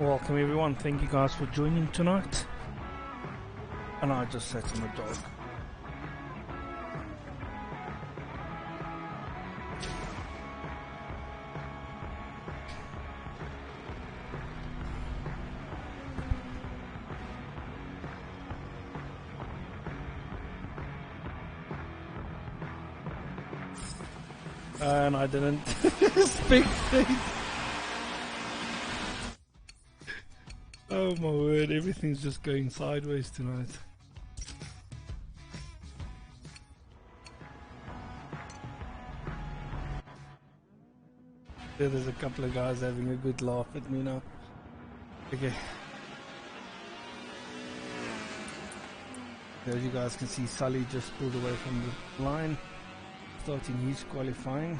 Welcome everyone, thank you guys for joining tonight. And I just sat on the dog. And I didn't spectate. Oh my word, everything's just going sideways tonight. There's a couple of guys having a good laugh at me now. Okay. As you guys can see, Sully just pulled away from the line, starting his qualifying.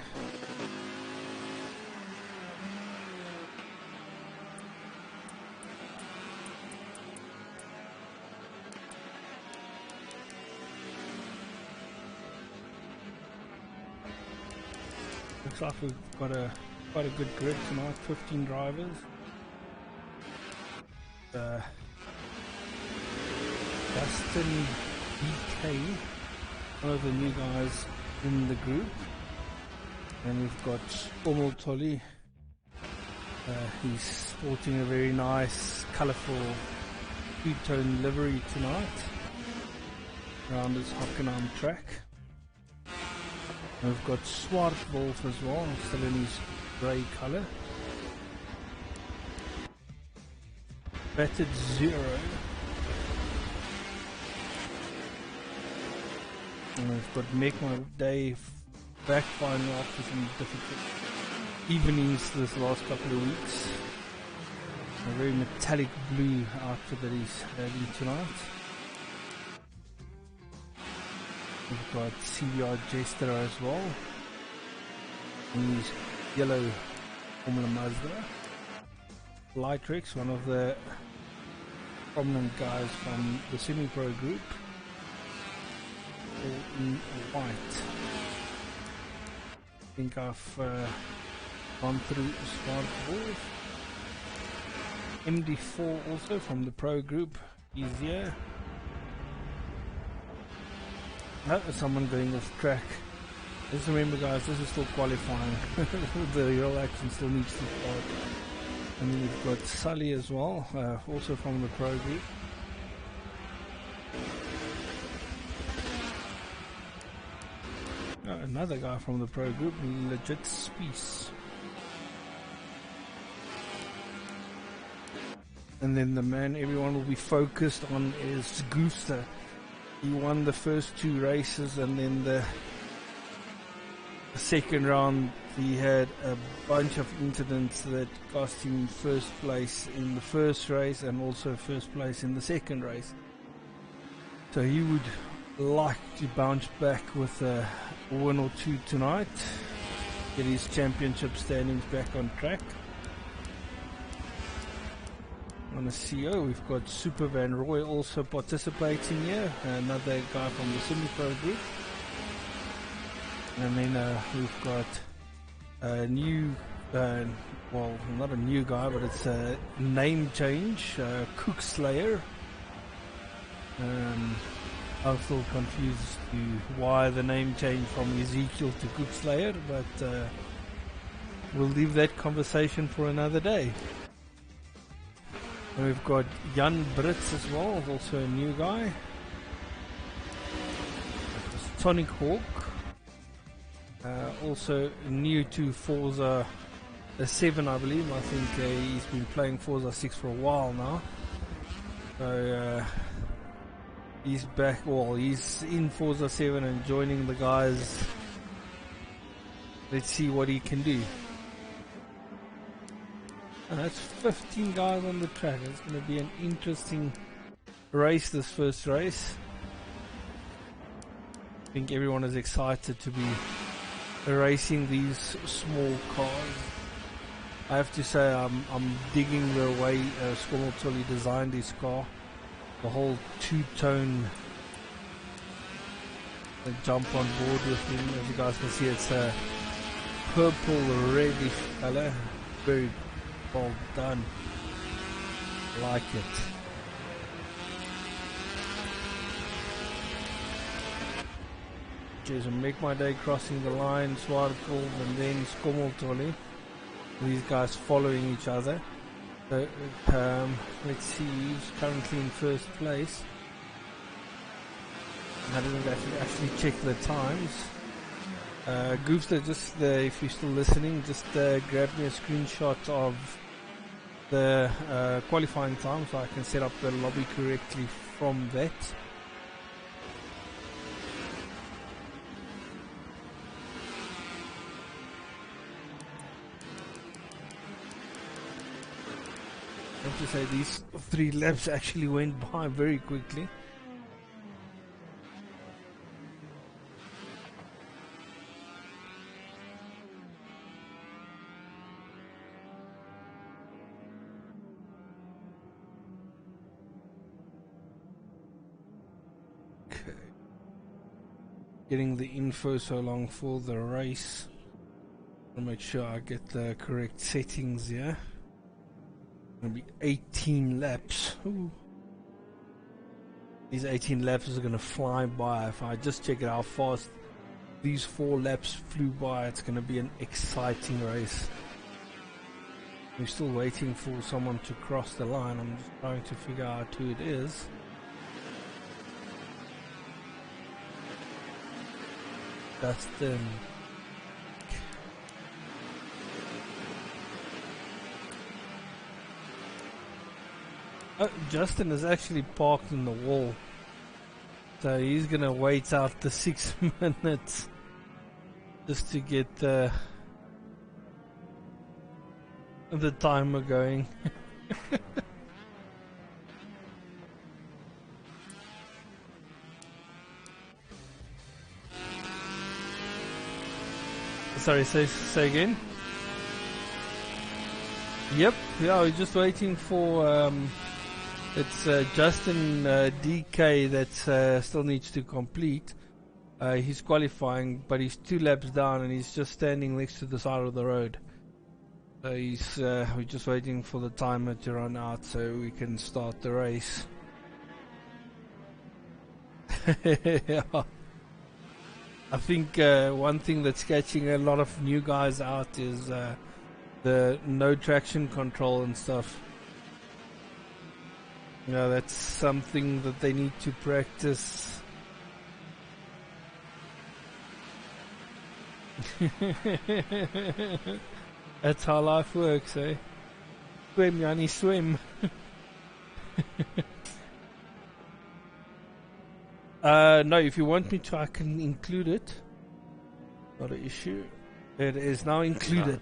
Looks like we've got quite a good grid tonight, 15 drivers. Dustin BK, one of the new guys in the group. And we've got Omul Tolly. He's sporting a very nice, colourful, two-tone livery tonight around his Hockenheim track. We've got Swart Wolf as well, still in his grey colour. Battered Zero. And we've got Make My Day back finally after some difficult evenings this last couple of weeks. A very metallic blue outfit that he's having tonight. We've got CBR Jester as well. And his yellow Formula Mazda. Lightrix, one of the prominent guys from the semi-pro group. All in white. I think I've gone through Smart Wolf. MD4 also from the pro group. He's here. Someone going off track. Just remember guys, this is still qualifying. The real action still needs to start. And then we've got Sully as well, also from the pro group. Another guy from the pro group, Legit Spice. And then the man everyone will be focused on is Gooster. He won the first two races, and then the second round he had a bunch of incidents that cost him first place in the first race and also first place in the second race. So he would like to bounce back with a win or two tonight, get his championship standings back on track. On the CO, we've got Super Van Roy also participating here, another guy from the semi-pro group. And then we've got a new, well, not a new guy, but it's a name change, Cook Slayer. I'm still confused to why the name change from Ezekiel to Cook Slayer, but we'll leave that conversation for another day. And we've got Jan Brits as well, also a new guy. Sonic Hawk, also new to Forza 7, I believe. I think he's been playing Forza 6 for a while now. So he's back, well, he's in Forza 7 and joining the guys. Let's see what he can do. And that's 15 guys on the track. It's going to be an interesting race, this first race. I think everyone is excited to be racing these small cars. I have to say I'm digging the way Squamotoli designed his car. The whole two-tone jump on board with him. As you guys can see, it's a purple reddish color. Very well done. Like it. Jason, Make My Day crossing the line, Swartkolb and then Skommeltolly. These guys following each other. So, let's see, he's currently in first place. I didn't actually check the times. Goofster, just if you're still listening, just grab me a screenshot of the qualifying time so I can set up the lobby correctly from that. I have to say these 3 laps actually went by very quickly. Okay. Getting the info so long for the race. I'll make sure I get the correct settings here. Gonna be 18 laps. Ooh. These 18 laps are gonna fly by. If I just check it how fast these 4 laps flew by, it's gonna be an exciting race. We're still waiting for someone to cross the line. I'm just trying to figure out who it is. That's them. Justin is actually parked in the wall, so he's gonna wait out the 6 minutes just to get the timer going. Sorry, say again. Yep, yeah, we're just waiting for it's Justin DK that still needs to complete. He's qualifying, but he's 2 laps down and he's just standing next to the side of the road. So we're just waiting for the timer to run out so we can start the race. Yeah. I think one thing that's catching a lot of new guys out is the no traction control and stuff. You know, that's something that they need to practice. That's how life works, eh? Swim, Yanni, swim. No, if you want me to, I can include it. Not an issue. It is now included.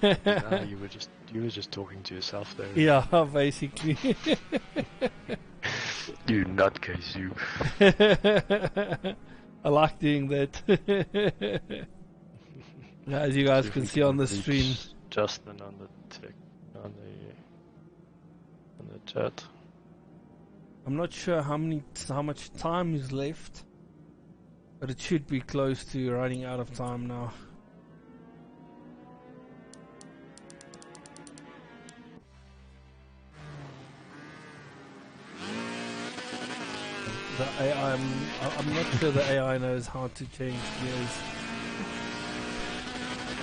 No, you were just talking to yourself there. Yeah, basically. You nutcase, you. I like doing that. As you guys can see on the stream. Justin on the chat. I'm not sure how much time is left, but it should be close to running out of time now. The AI, I'm not sure the AI knows how to change gears.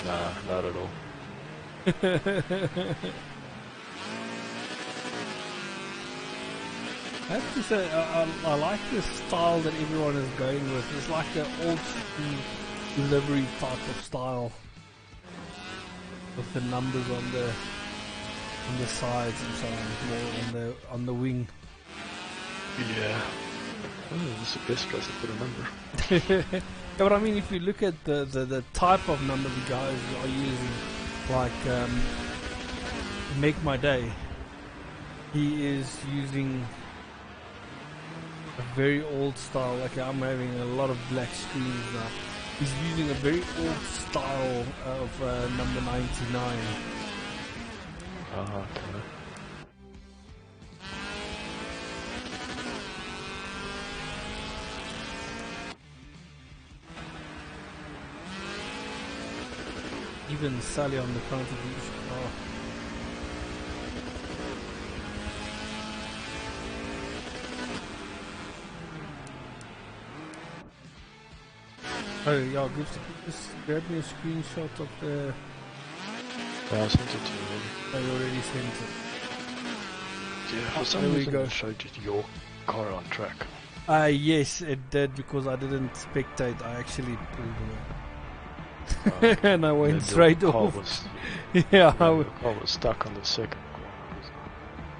Nah, not at all. I have to say, I like the style that everyone is going with. It's like an old school delivery type of style, with the numbers on the sides and so on, more on the wing. Yeah. Oh, that's the best place to put a number. Yeah, but I mean, if you look at the type of number the guys are using, like Make My Day, he is using a very old style. Like, I'm having a lot of black screens now. He's using a very old style of number 99. Okay. Even Sally on the front of the car. Oh yeah, just grab me a screenshot of the... Yeah, I sent it to you already. I already sent it. Yeah, for some there we reason go. it showed you your car on track. Yes, it did, because I didn't spectate. I actually pulled away. Oh, okay. And I went And straight your car off. Was, Yeah, yeah, your car was stuck on the second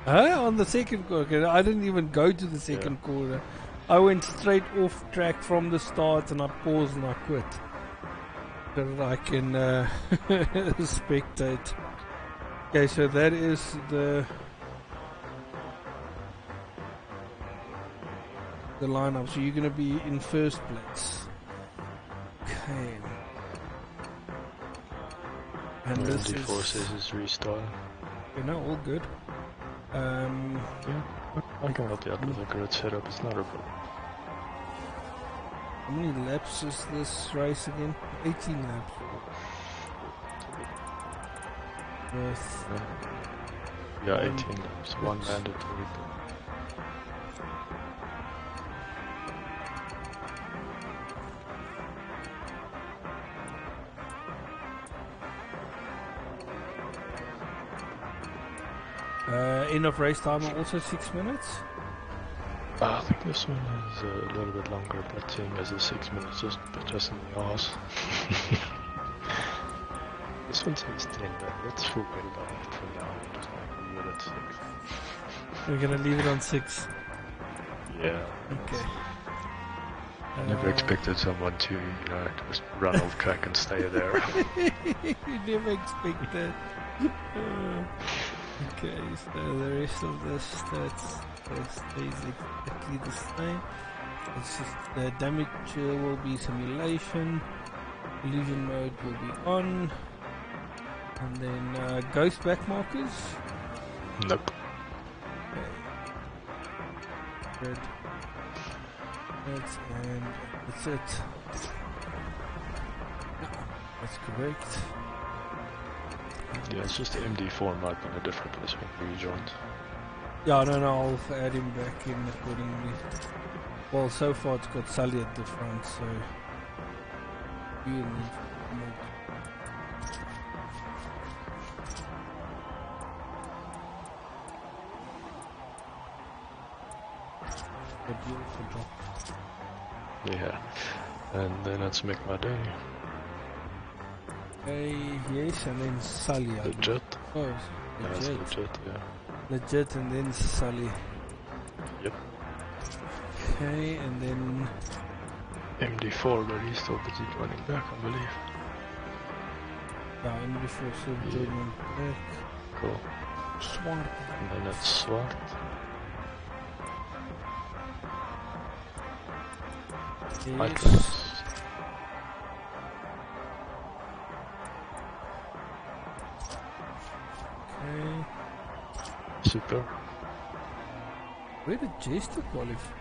corner. on the second corner. I didn't even go to the second corner. I went straight off track from the start, and I paused and I quit. So that I can spectate. Okay, so that is the lineup. So you're going to be in first place. Okay. And this MD4 is... says it's restarting. You know, all good. Yeah, I can help you out with the grid setup, it's not a problem. How many laps is this race again? 18 laps. With... Yeah, 18 laps, one mandatory. End of race time also 6 minutes? I think this one is a little bit longer, but seeing as the 6 minutes just put us in the arse. This one says 10, but let's forget about it for now. I'm just going to leave it at 6. We're gonna leave it on 6. Yeah. Okay. Never expected someone to, just run off track and stay there. You never expect that. Okay, so the rest of the stats stays exactly the same. It's just the damage will be simulation, illusion mode will be on, and then ghost back markers. Nope. Okay. Good. And that's it. That's correct. Yeah, it's just the MD4 might be in a different place when you rejoined. Yeah, no, I'll add him back in accordingly. Well, so far it's got Sully at the front, so... You need a beautiful job. Yeah, and then let's make my day. Yes, and then Sully. Legit. Oh, Yeah, it's legit. legit, yeah. Legit, and then Sully. Yep. Okay, and then... MD4, but he's still busy joining back, I believe. Yeah, MD4 still joining back. Cool. Swart. And then it's Swart. Yes. Okay. Super. Where did Jester qualify?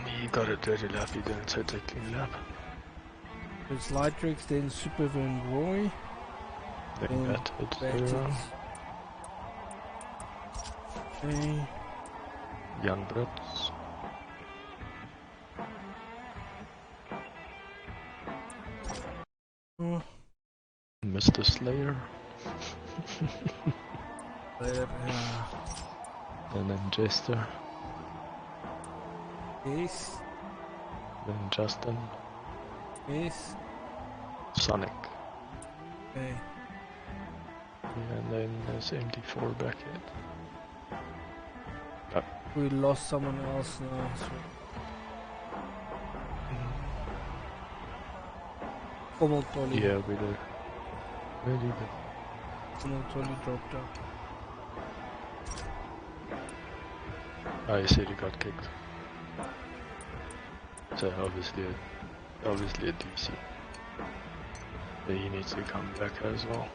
He got a dirty lap, he didn't set a clean lap. It's Lightrix, then Supervan Roy. Then that, it's Okay. Young Brits. Oh. Mr. Slayer. And then Jester. Yes. Then Justin. Yes. Sonic. Okay. And then there's MD4 back yet. We lost someone else now. So. Tolly. Yeah, we did. Where did it? Tolly dropped out. Oh, he said he got kicked. So obviously a DC. But he needs to come back as well.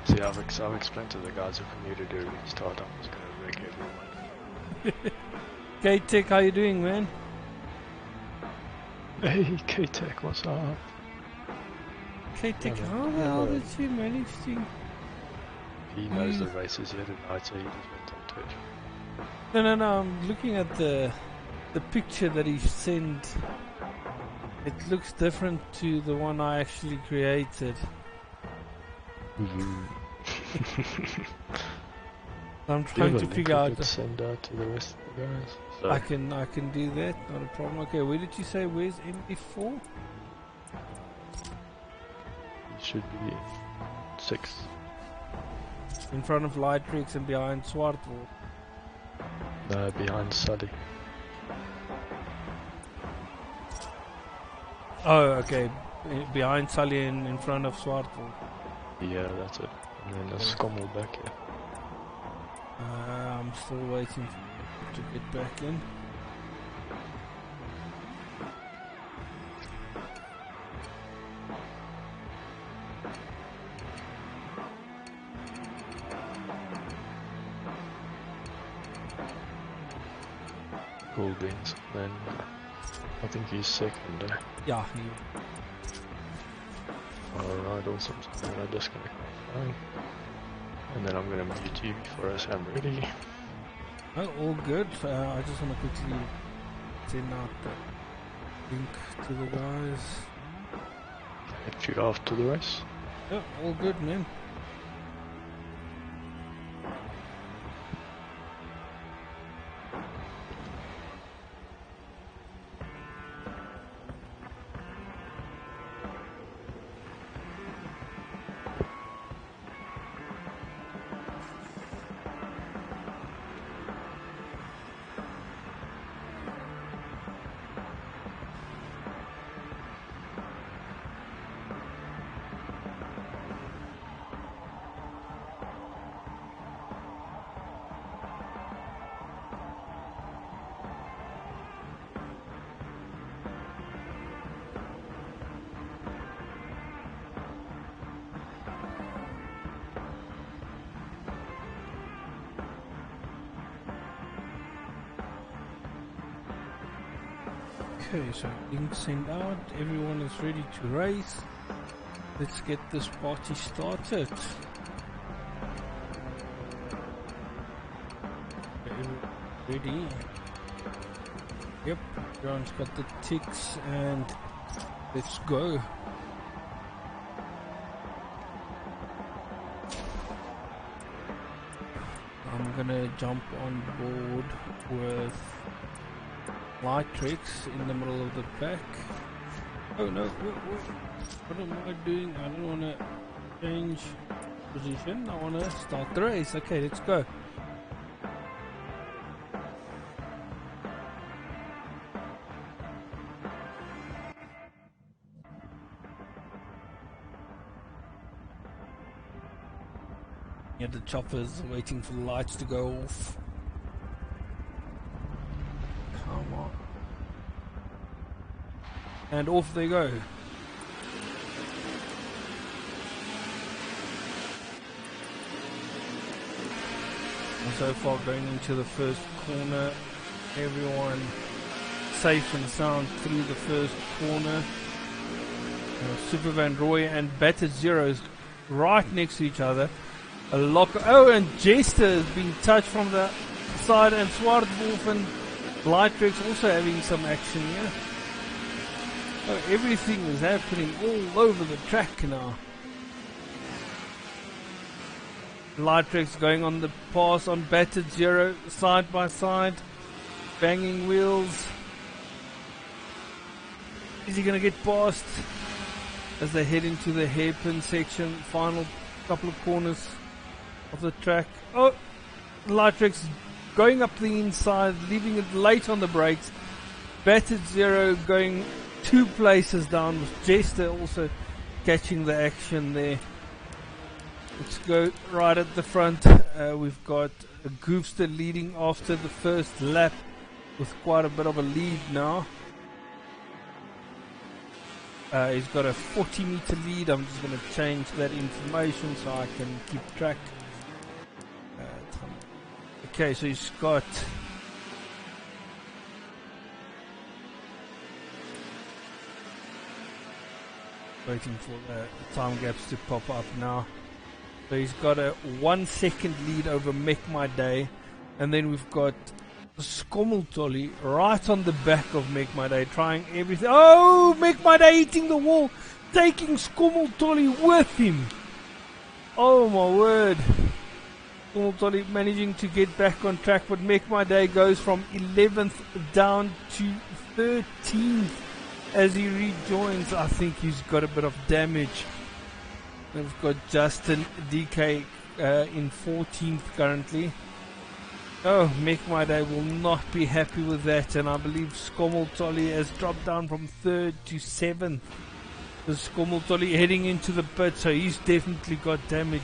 See, I've explained to the guys if we need to do a restart, I'm just going to wreck everyone. K-Tech, how you doing, man? Hey, K-Tech, what's up? K-Tech, how the hell did you manage to... He knows the races here tonight, so he just went on Twitch. No. I'm looking at the picture that he sent. It looks different to the one I actually created. I'm trying to figure out. Send out to the rest of the guys. So I can do that. Not a problem. Okay, where did you say? Where's MD4? it should be 6. In front of Lightrix and behind Swartwolf. No, behind Sully. Oh, okay. Behind Sully and in front of Swartwolf. Yeah, that's it. And then a Skommel back here. I'm still waiting to get back in. Cool beans. Then I think he's second there. Yeah, Alright, awesome. So I'm gonna disconnect my phone. And then I'm gonna mute you before I say I'm ready. oh, all good. I just want to quickly send out the link to the guys. Get you off to the race. Yeah, all good, man. Okay, so link sent out, everyone is ready to race. Let's get this party started. Ready? Yep, everyone's got the ticks and let's go. I'm gonna jump on board with Lightrix in the middle of the pack. Oh no, what am I doing? I don't want to change position, I want to start the race. Okay, let's go. Yeah, the choppers are waiting for the lights to go off. Come on. And off they go. And so far going into the first corner, everyone safe and sound through the first corner. Super Van Roy and Battered Zeros right next to each other. A lock. Oh, and Jester has been touched from the side, and Swartwolf and Lightrix also having some action here. Oh, everything is happening all over the track now. Lightrix going on the pass on Battered Zero, side by side, banging wheels. Is he going to get past as they head into the hairpin section, final couple of corners of the track? Oh, Lightrix going up the inside, leaving it late on the brakes. Battered Zero going 2 places down, with Jester also catching the action there. Let's go right at the front. We've got a Goofster leading after the first lap with quite a bit of a lead now. He's got a 40-meter lead. I'm just going to change that information so I can keep track. Okay, so he's got waiting for the time gaps to pop up now. So he's got a 1 second lead over Make My Day. And then we've got Skommeltolly right on the back of Make My Day, trying everything. Oh, Make My Day hitting the wall, taking Skommeltolly with him. Oh my word. Skommeltolly managing to get back on track, but Make My Day goes from 11th down to 13th as he rejoins. I think he's got a bit of damage. We've got Justin DK in 14th currently. Oh, Make My Day will not be happy with that, and I believe Skommeltolly has dropped down from 3rd to 7th. The Skommeltolly heading into the pit, so he's definitely got damage.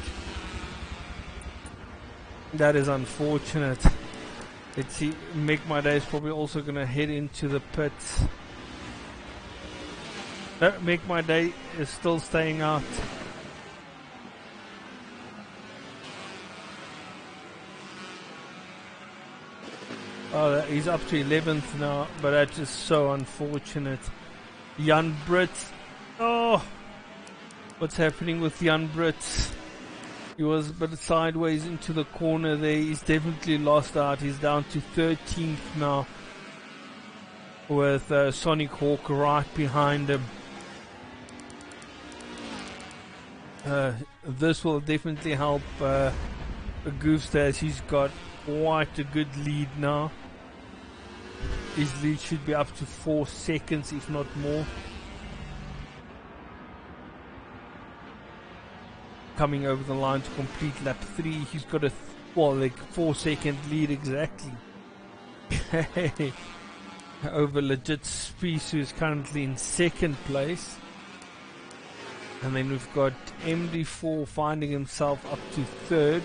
That is unfortunate. Let's see, Make My Day is probably also going to head into the pits. No, Make My Day is still staying out. Oh, he's up to 11th now, but that's just so unfortunate. Jan Britt. Oh, what's happening with Jan Britt? He was a bit sideways into the corner there. He's definitely lost out. He's down to 13th now, with Sonic Hawk right behind him. This will definitely help Goofster, as he's got quite a good lead now. His lead should be up to 4 seconds, if not more. Coming over the line to complete lap 3. He's got a 4-second lead exactly. Over Legit Speece, who is currently in 2nd place. And then we've got MD4 finding himself up to 3rd.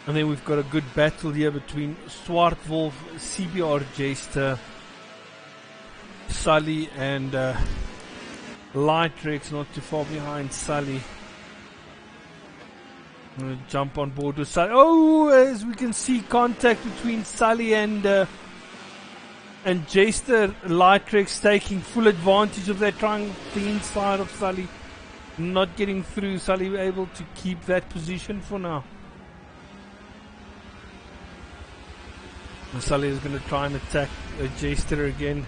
And then we've got a good battle here between Swartwolf, CBR Jester, Sully, and Lightrex, not too far behind Sully. I'm going to jump on board with Sully. Oh, as we can see, contact between Sully and Jester. Lightrex taking full advantage of that, trying the inside of Sully, not getting through. Sully able to keep that position for now. Sully is going to try and attack Jester again.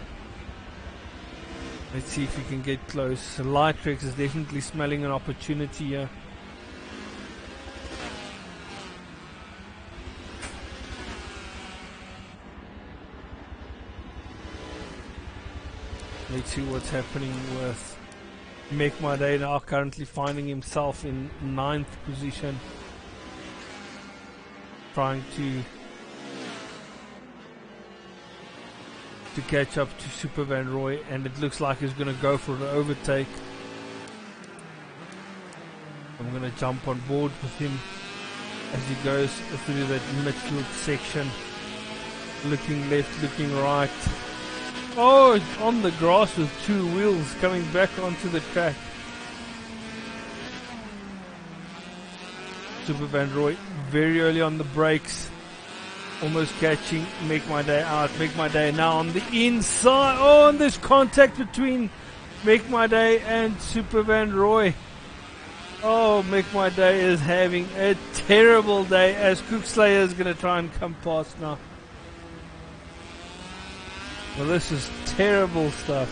Let's see if he can get close. Lightrex is definitely smelling an opportunity here. Let's see what's happening with Make My Day now, currently finding himself in 9th position. Trying to catch up to Super Van Roy, and it looks like he's going to go for the overtake. I'm going to jump on board with him as he goes through that midfield section, looking left, looking right. Oh, on the grass with 2 wheels coming back onto the track. Super Van Roy very early on the brakes. Almost catching Make My Day out. Make My Day now on the inside. Oh, and there's contact between Make My Day and Super Van Roy. Oh, Make My Day is having a terrible day, as Cookslayer is going to try and come past now. Well, this is terrible stuff.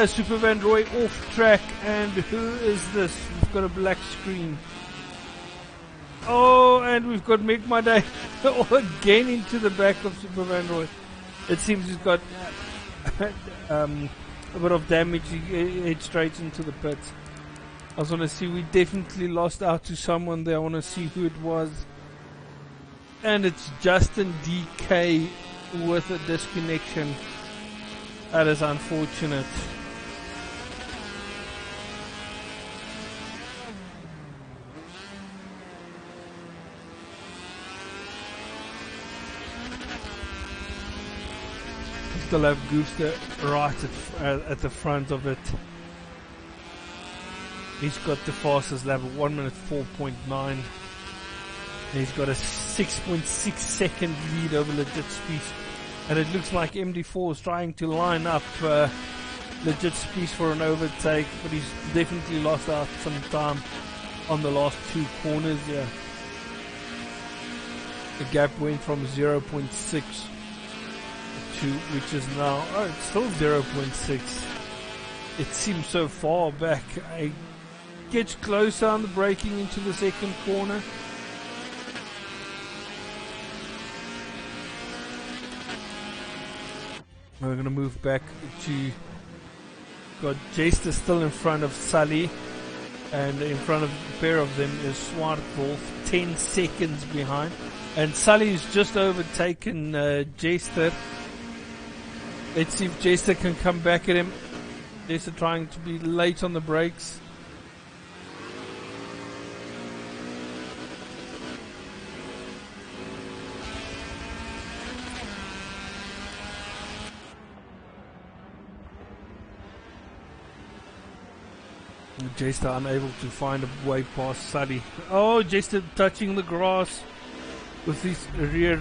Super Van Roy off track, and who is this? We've got a black screen. Oh, and we've got Make My Day again into the back of Super Van Roy. It seems he's got a bit of damage. He head straight into the pits. I just want to see, we definitely lost out to someone there. I want to see who it was. And it's Justin DK with a disconnection. That is unfortunate. Still have Goofster right at the front of it. He's got the fastest lap of 1 minute 4.9. He's got a 6.6 second lead over Legit Speece. And it looks like MD4 is trying to line up legit space for an overtake, but he's definitely lost out some time on the last two corners here. The gap went from 0.6 to, which is now, oh, it's still 0.6. It seems so far back. It gets closer on the braking into the second corner. We're going to move back to, got Jester still in front of Sully, and in front of the pair of them is Swartwolf, 10 seconds behind, and Sully's just overtaken Jester. Let's see if Jester can come back at him. Jester trying to be late on the brakes. Jester unable to find a way past Sully. Oh, Jester touching the grass with his rear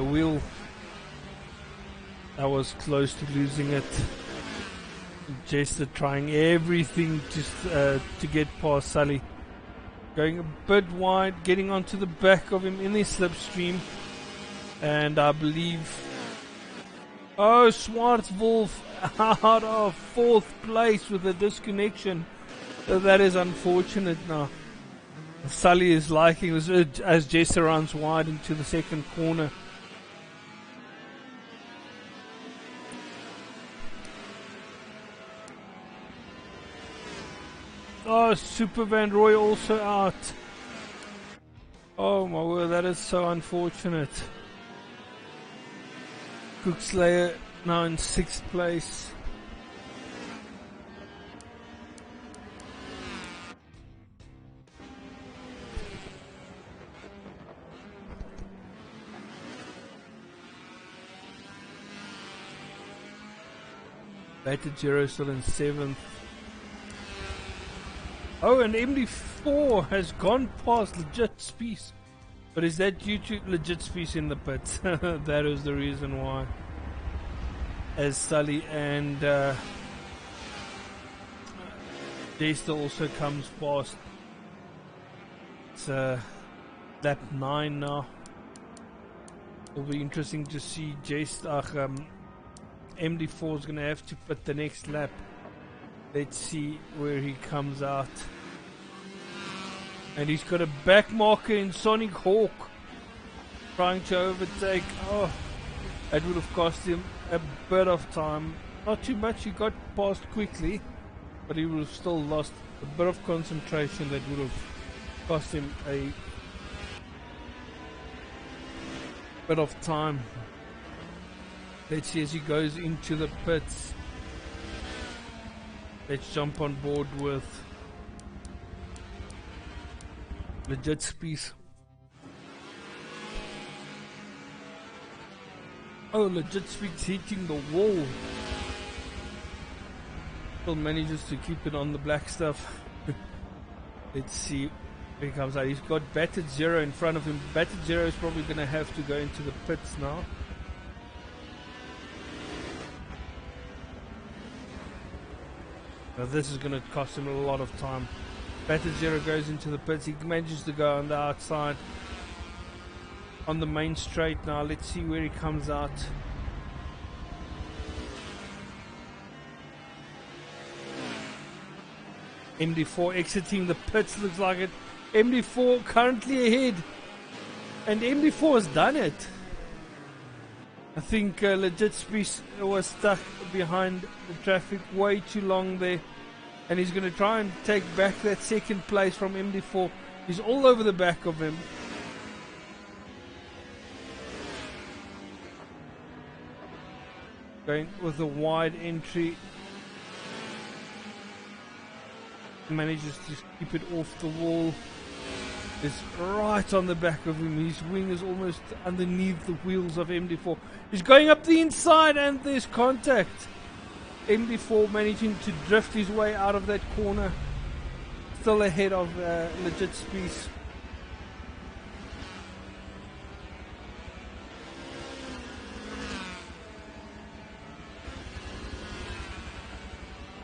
wheel. I was close to losing it. Jester trying everything just to get past Sully. Going a bit wide, getting onto the back of him in his slipstream. And I believe... Oh, Swartwolf out of 4th place with a disconnection. So that is unfortunate now. Sully is liking as Jester runs wide into the second corner. Oh, Super Van Roy also out. Oh my word, that is so unfortunate. Cookslayer now in 6th place. Battered Zero still in 7th. Oh, and MD4 has gone past Legit Space. But is that due to Legit Space in the pits? That is the reason why. As Sully and Jester also comes past. It's lap 9 now. It'll be interesting to see Jester. MD4 is going to have to put the next lap. Let's see where he comes out. And he's got a back marker in Sonic Hawk. Trying to overtake. Oh, that would have cost him a bit of time. Not too much, he got past quickly. But he would have still lost a bit of concentration that would have cost him a bit of time. Let's see as he goes into the pits. Let's jump on board with Legit Space. Oh, Legit Space hitting the wall. Still manages to keep it on the black stuff. Let's see where he comes out. He's got Battered Zero in front of him. Battered Zero is probably going to have to go into the pits now. Now this is going to cost him a lot of time. Battered Zero goes into the pits. He manages to go on the outside. On the main straight now. Let's see where he comes out. MD4 exiting the pits, looks like it. MD4 currently ahead. And MD4 has done it. I think Legit Space was stuck behind the traffic way too long there. And he's going to try and take back that second place from MD4. He's all over the back of him. Going with a wide entry. Manages to keep it off the wall. Is right on the back of him. His wing is almost underneath the wheels of MD4. He's going up the inside and there's contact. MD4 managing to drift his way out of that corner. Still ahead of Legit Space.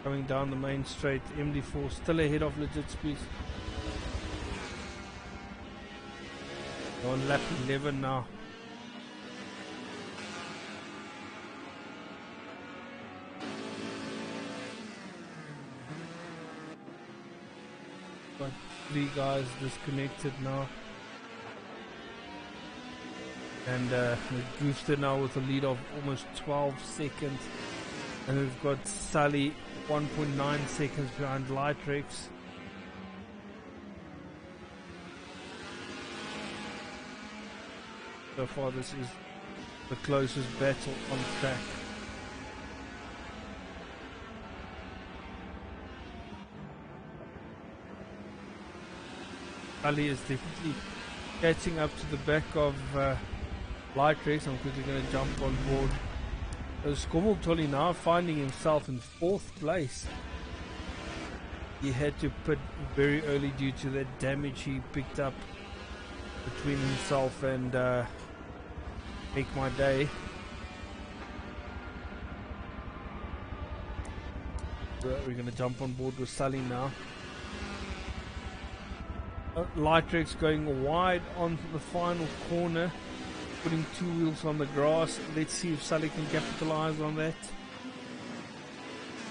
Coming down the main straight, MD4 still ahead of Legit Speed. On lap 11 now. Got 3 guys disconnected now. And Gooster now with a lead of almost 12 seconds. And we've got Sully 1.9 seconds behind Lightrex. So far this is the closest battle on track. Sully is definitely catching up to the back of Lightrex. I'm quickly going to jump on board. Skommeltolly now finding himself in 4th place. He had to pit very early due to that damage he picked up between himself and Make My Day. We're going to jump on board with Sully now. Lightrex going wide on the final corner, putting 2 wheels on the grass. Let's see if Sully can capitalize on that.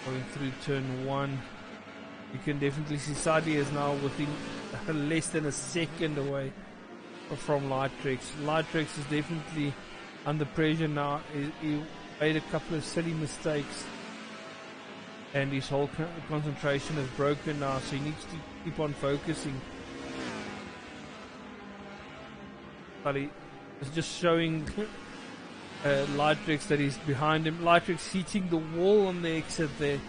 Going through turn 1. You can definitely see Sully is now within less than a second away from Lightrex. Lightrex is definitely under pressure now. He made a couple of silly mistakes and his whole concentration is broken now, so he needs to keep on focusing. Sully is just showing Lightrex that he's behind him. Lightrex hitting the wall on the exit there.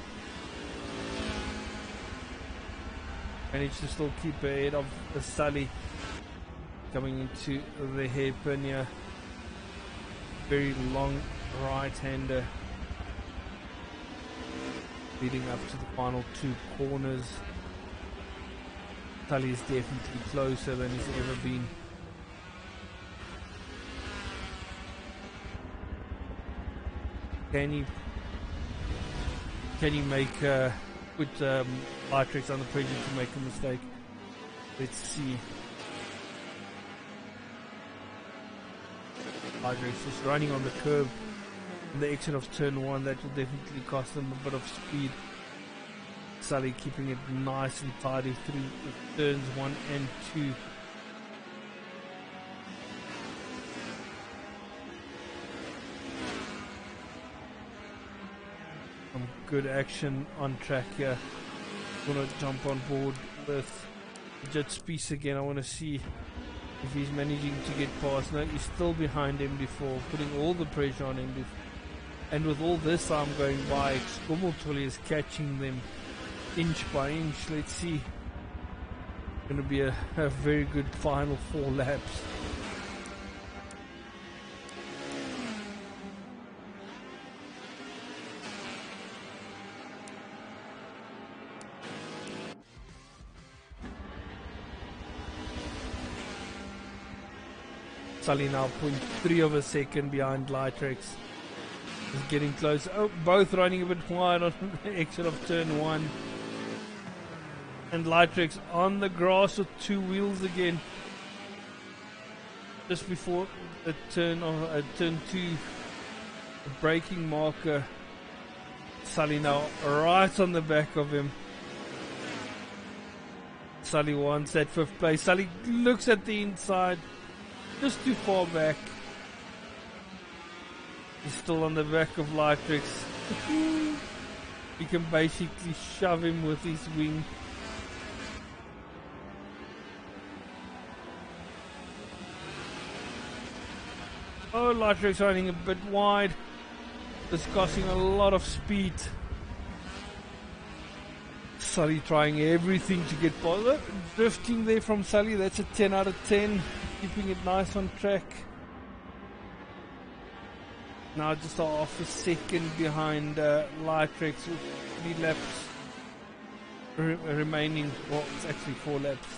Managed to still keep ahead of Sully. Coming into the hairpin here. Very long right-hander. Leading up to the final 2 corners. Sully is definitely closer than he's ever been. Can you make put Lightrex under pressure to make a mistake? Let's see. Lightrex is running on the curb on the exit of turn 1. That will definitely cost him a bit of speed. Sully keeping it nice and tidy through turns 1 and 2. Some good action on track here. Gonna jump on board with Jet Spice again. I want to see if he's managing to get past. No, he's still behind MD4, putting all the pressure on MD4. And with all this I'm going by, Skommeltolly is catching them inch by inch. Let's see. Going to be a very good final 4 laps. Sully now 0.3 of a second behind Lightrex. Is getting close. Oh, both running a bit wide on the exit of turn 1. And Lightrex on the grass with 2 wheels again. Just before the turn of turn 2, the braking marker. Sully now right on the back of him. Sully wants that 5th place. Sully looks at the inside. Just too far back. He's still on the back of Lightrex. He can basically shove him with his wing. Oh, Lightrex running a bit wide. It's costing a lot of speed. Sully trying everything to get past. Drifting there from Sully. That's a 10 out of 10. Keeping it nice on track. Now just half a second behind Lightrex with 3 laps remaining. Well, it's actually 4 laps.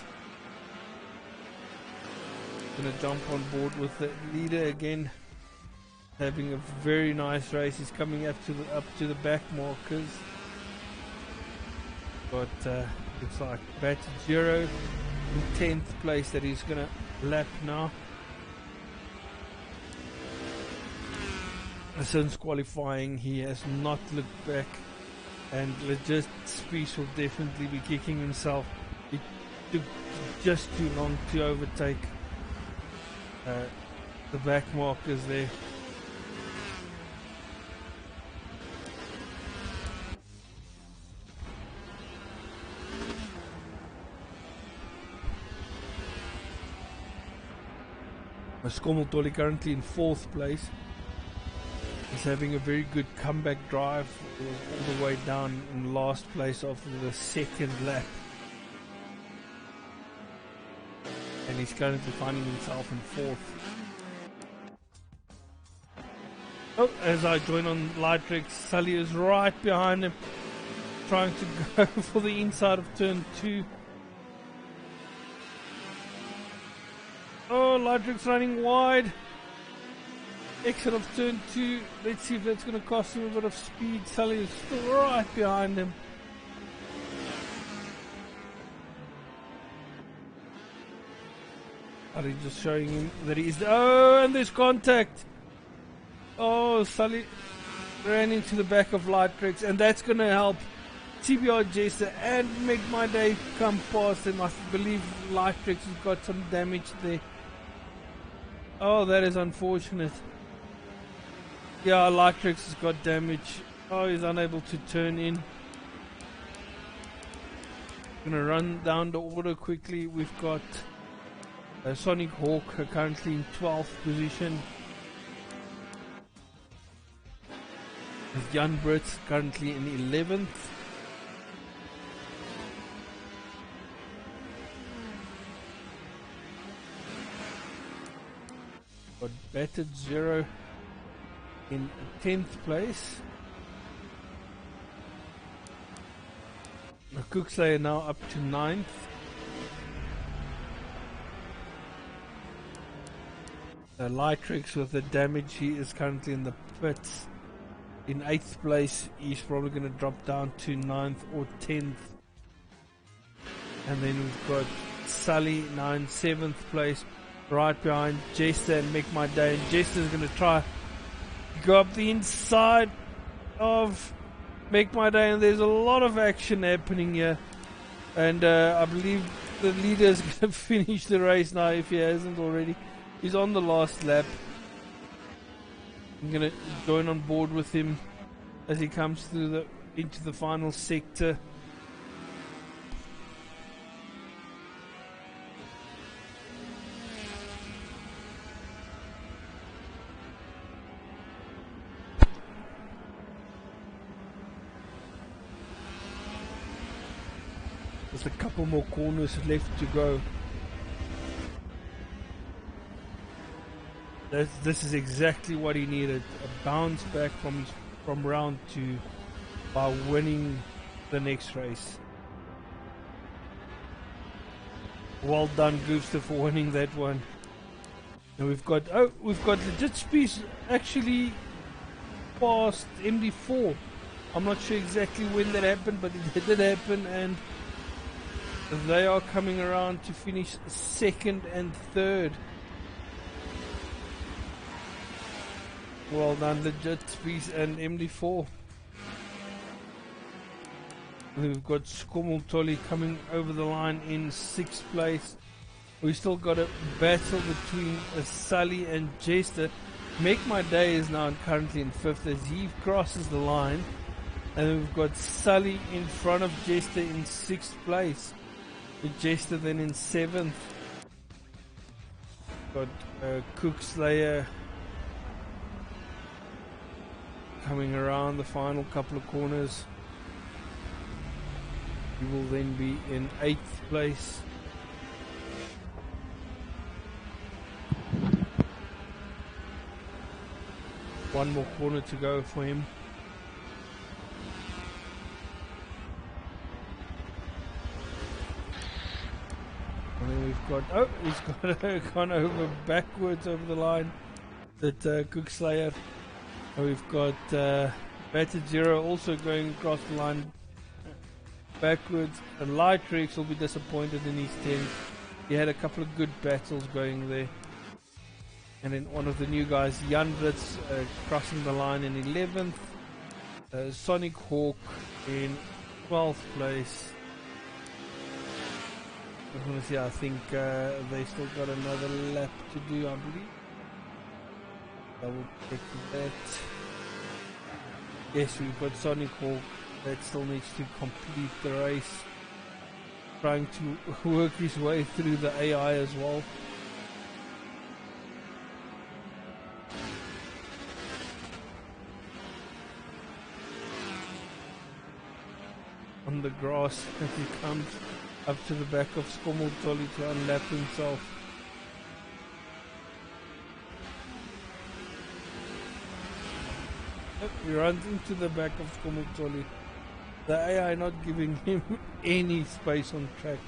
Gonna jump on board with the leader again. Having a very nice race. He's coming up to the back markers. Got looks like batted 0 in 10th place that he's gonna lap now. Since qualifying, he has not looked back, and Legit Spies will definitely be kicking himself. It took just too long to overtake the back markers there. Skommeltoli currently in 4th place. He's having a very good comeback drive. He was all the way down in last place after the second lap. And he's currently finding himself in 4th. Oh, as I join on Lightrix, Sully is right behind him, trying to go for the inside of turn 2. Oh, Lightrix running wide. Exit of turn 2. Let's see if that's going to cost him a bit of speed. Sully is still right behind him. Sully just showing him that he's... Oh, and there's contact. Oh, Sully ran into the back of Lightrix, and that's going to help TBR Jester and Make My Day come past, and I believe Lightrix has got some damage there. Oh, that is unfortunate. Yeah, Lightrix has got damage. Oh, he's unable to turn in. Gonna run down the order quickly. We've got Sonic Hawk currently in 12th position. Jan Brits currently in 11th. Got Batted 0 in 10th place. Cookslayer now up to 9th. Lightrix with the damage, he is currently in the pits in 8th place. He's probably going to drop down to 9th or 10th. And then we've got Sully now in 7th place, right behind Jester and Make My Day. And Jester's going to try go up the inside of Make My Day, and there's a lot of action happening here. And I believe the leader is going to finish the race now if he hasn't already. He's on the last lap. I'm going to join on board with him as he comes through into the final sector. There's a couple more corners left to go. This is exactly what he needed. A bounce back from round 2 by winning the next race. Well done, Goofster, for winning that one. And we've got Legit Spies actually past MD4. I'm not sure exactly when that happened, but it did happen, and they are coming around to finish 2nd and 3rd. Well done, Legit Spies and MD4. We've got Skommeltoli coming over the line in 6th place. We've still got a battle between Sully and Jester. Make My Day is now currently in 5th as he crosses the line. And then we've got Sully in front of Jester in 6th place. With Jester then in 7th. Got Cookslayer coming around the final couple of corners. He will then be in 8th place. One more corner to go for him. And then we've got, oh, he's gone over backwards over the line. That Cookslayer. And we've got Batted 0 also going across the line backwards. And Light Rex will be disappointed in his 10th. He had a couple of good battles going there. And then one of the new guys, Yandritz, crossing the line in 11th. Sonic Hawk in 12th place. I want to see, I think they still got another lap to do, I believe. Double check that. Yes, we've got Sonic Hawk that still needs to complete the race. Trying to work his way through the AI as well. On the grass as he comes up to the back of Skommeltolly to unlap himself. He runs into the back of Skommeltolly. The AI not giving him any space on track.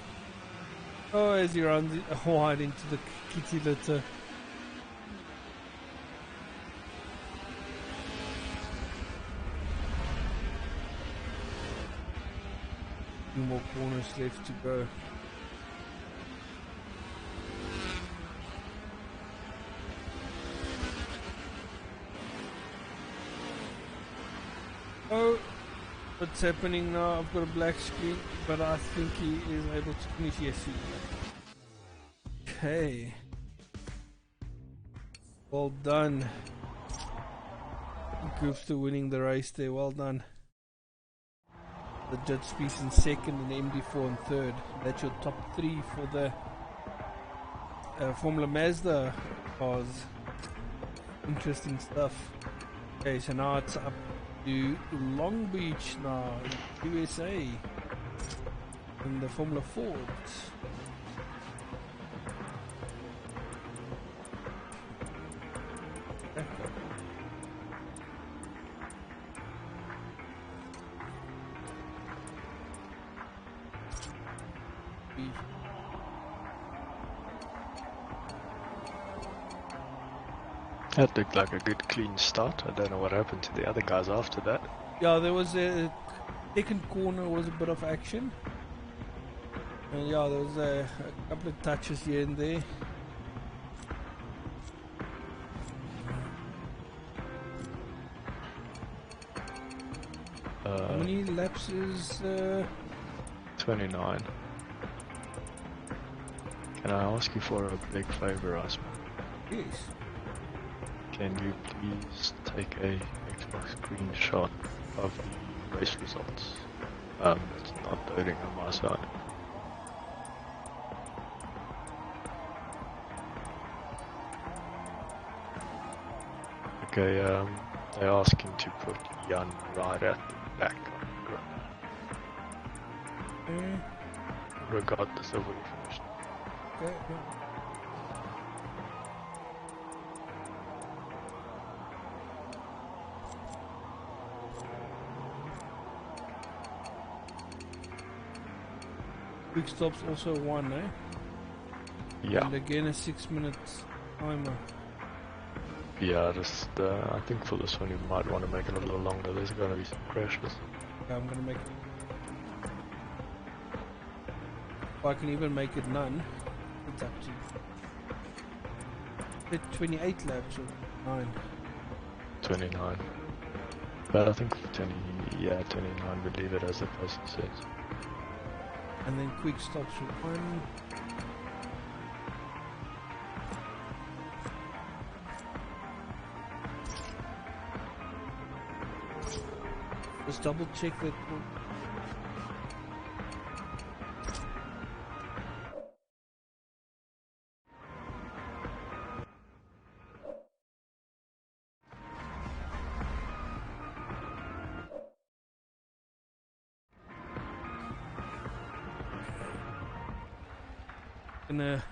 Oh, as he runs wide into the kitty litter. Two more corners left to go. Oh, what's happening now? I've got a black screen, but I think he is able to finish. Yes, he is. Okay. Well done. Goofster winning the race there. Well done. The Judge Spees in second and MD4 in third. That's your top three for the Formula Mazda cars. Interesting stuff. Okay, so now it's up to Long Beach now, USA, in the Formula Ford. That looked like a good clean start. I don't know what happened to the other guys after that. Yeah, there was a second corner was a bit of action. And yeah, there was a couple of touches here and there. How many laps is 29. Can I ask you for a big favor, Osman? Yes. Can you please take a Xbox screenshot of the race results? It's not loading on my side. Okay, they're asking to put Jan right at the back of the group. Regardless of where you finished. Okay. Quick stops also one, eh? Yeah. And again a 6 minutes timer. Yeah, just I think for this one you might want to make it a little longer. There's gonna be some crashes. Okay, I'm gonna make it. Or I can even make it none. It's up to you. 28 laps or 9. 29. But I think 29 would leave it as the person says. And then quick stops for 1. Just double check that. Gonna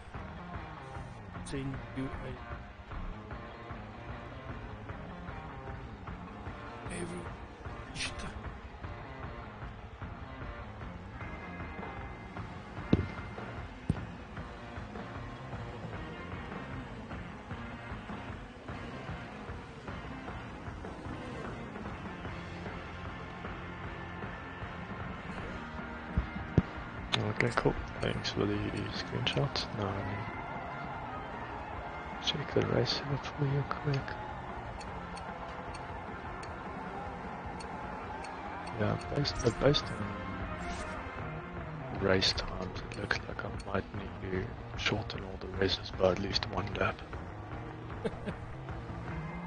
send you Okay, cool. Thanks for the screenshot. Now let me check the race here for you quick. Yeah, based on race times, it looks like I might need to shorten all the races by at least one lap.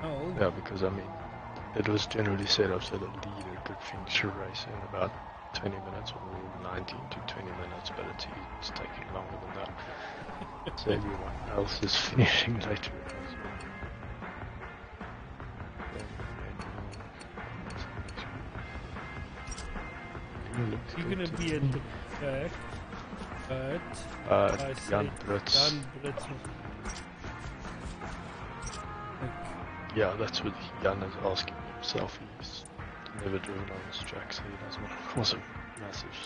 Oh. Yeah, because I mean, it was generally set up so the leader could finish a race in about 20 minutes or 19 to 20 minutes, but it's taking longer than that. So everyone else is finishing later as well. You're gonna be at the back, but I say Jan Brits. Jan Brits. Yeah, that's what Jan is asking himself. He's never driven on this track, so he doesn't cause a massive.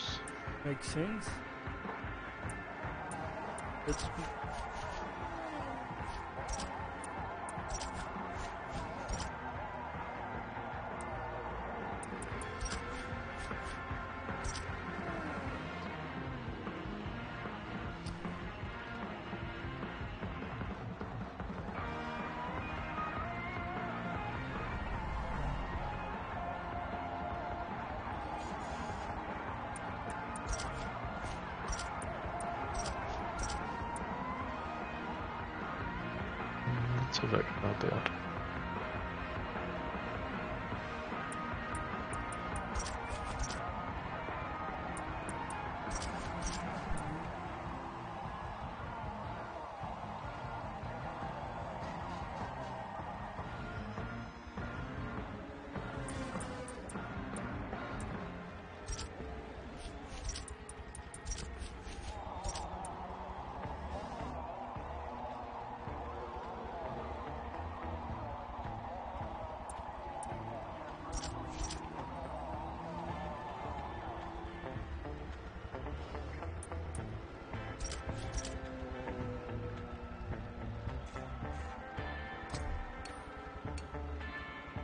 Makes sense. Let's be. It's a very not bad.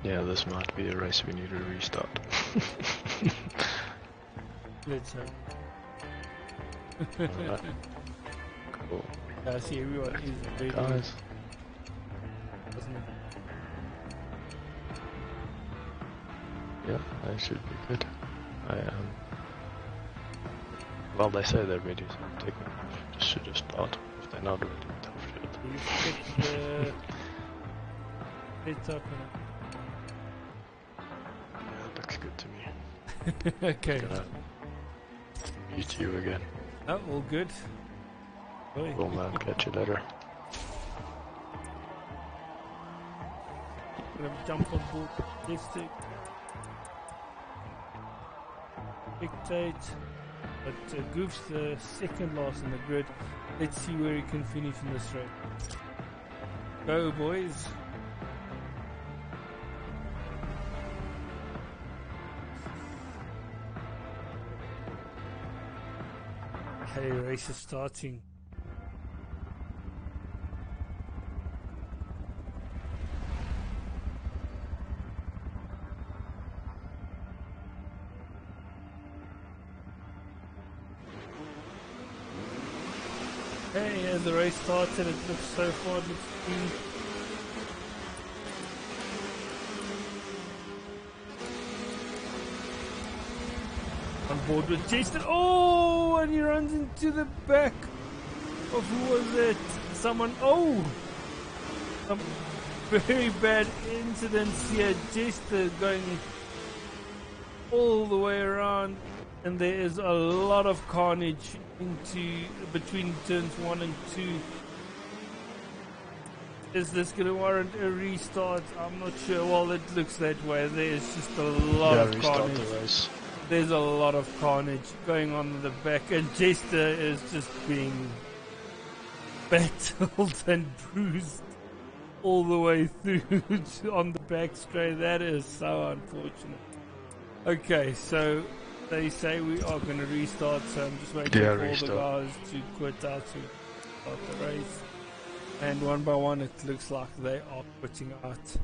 Yeah, this might be a race we need to restart. Let's hope. Alright. Cool. I see everyone is ready. Guys. Doesn't it? Yeah, that should be good. Well, they say they're ready, so technically just should have started. If they're not ready, tough shit. You get the let's open Yeah, it looks good to me. it. Okay. Gonna mute you again. Oh, all good. Oi. Cool, man. Catch you later. Gonna jump on board this stick. Dictate. But Goof's the second last in the grid. Let's see where he can finish in this race. Go, boys. Okay, race is starting. Hey, as the race started, it looks so far, it looks clean. On board with Jason. Oh, and he runs into the back of who was it? Someone. Oh, some very bad incidents here. Jester going all the way around, and there is a lot of carnage between turns 1 and 2. Is this going to warrant a restart? I'm not sure. Well, it looks that way. There's just a lot of carnage. The race. There's a lot of carnage going on in the back, and Jester is just being battled and bruised all the way through on the back straight. That is so unfortunate. Okay, so they say we are going to restart, so I'm just waiting for all the guys to quit out to start the race. And one by one, it looks like they are quitting out.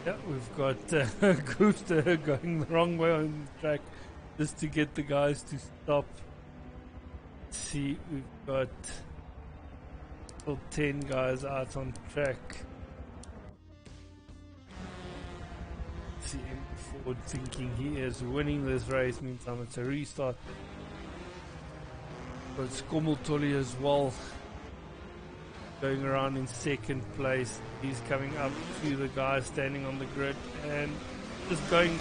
Yeah, we've got Gusta going the wrong way on the track just to get the guys to stop. Let's see, we've got still 10 guys out on track. Let's see, Ford thinking he is winning this race, meantime it's a restart. But Skommeltolly as well, going around in second place. He's coming up to the guys standing on the grid and just going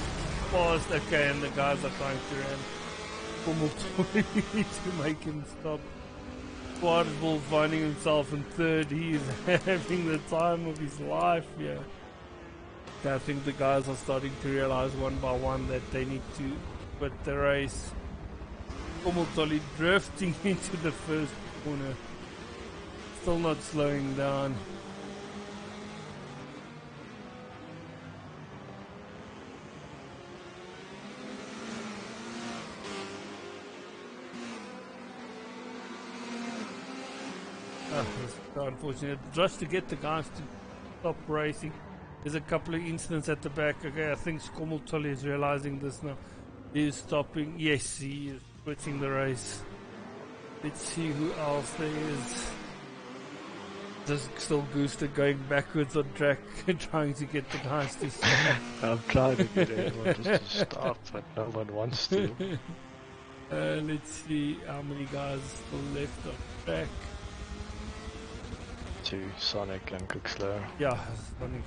fast. Okay, and the guys are trying to ram Skommeltolly to make him stop. Swartwolf finding himself in third. He is having the time of his life here. I think the guys are starting to realize one by one that they need to quit the race. Skommeltolly drifting into the first corner. Still not slowing down. It's so unfortunate. Just to get the guys to stop racing. There's a couple of incidents at the back. Okay, I think Skommeltolly is realizing this now. He is stopping. Yes, he is quitting the race. Let's see who else there is. Just still Gusta going backwards on track, trying to get the guys to stop. I'm trying to get everyone just to stop, but no one wants to. Let's see how many guys are still left on track. 2, Sonic and Cookslayer. Yeah, Sonic.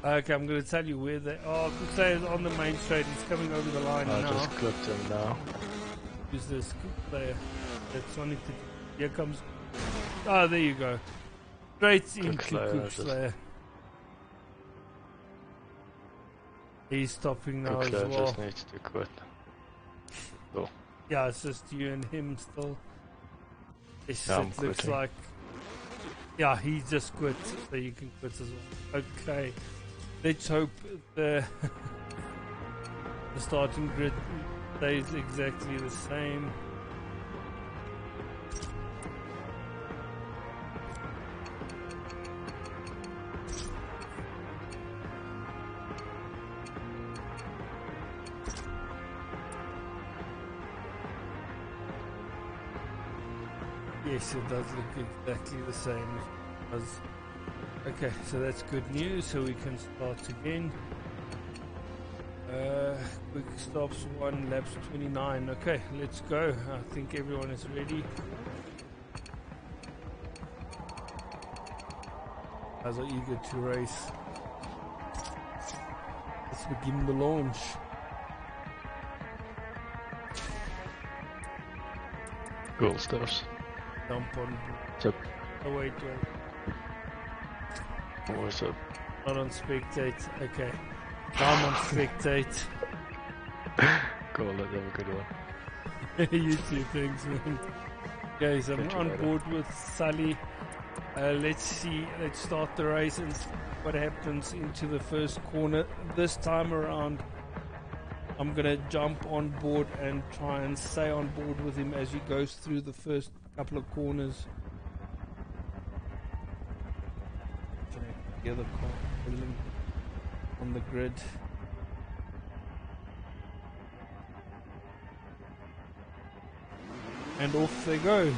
Okay, I'm going to tell you where they are. Cookslayer is on the main straight. He's coming over the line now. I just clipped him now. Who's this Cookslayer? That's Sonic. Here comes. Ah, there you go. Straight into Cookslayer. He's stopping now as well. Just needs to quit. Oh. Yeah, it's just you and him still. Yes, yeah, it looks like. Yeah, he just quit, so you can quit as well. Okay, let's hope the starting grid stays exactly the same. Yes, it does look exactly the same as. Okay, so that's good news, so we can start again. Quick stops 1, laps 29. Okay, let's go. I think everyone is ready. Guys are eager to race. Let's begin the launch. Cool stuffs. Jump on. What's up? Oh wait. What's up? Not on spectate. Okay. Now I'm on spectate. Cool, let's have a good one. You too, thanks man. Guys, I'm on board with Sully. Let's see, let's start the race and see what happens into the first corner. This time around, I'm gonna jump on board and try and stay on board with him as he goes through the first couple of corners. The other car on the grid. And off they go.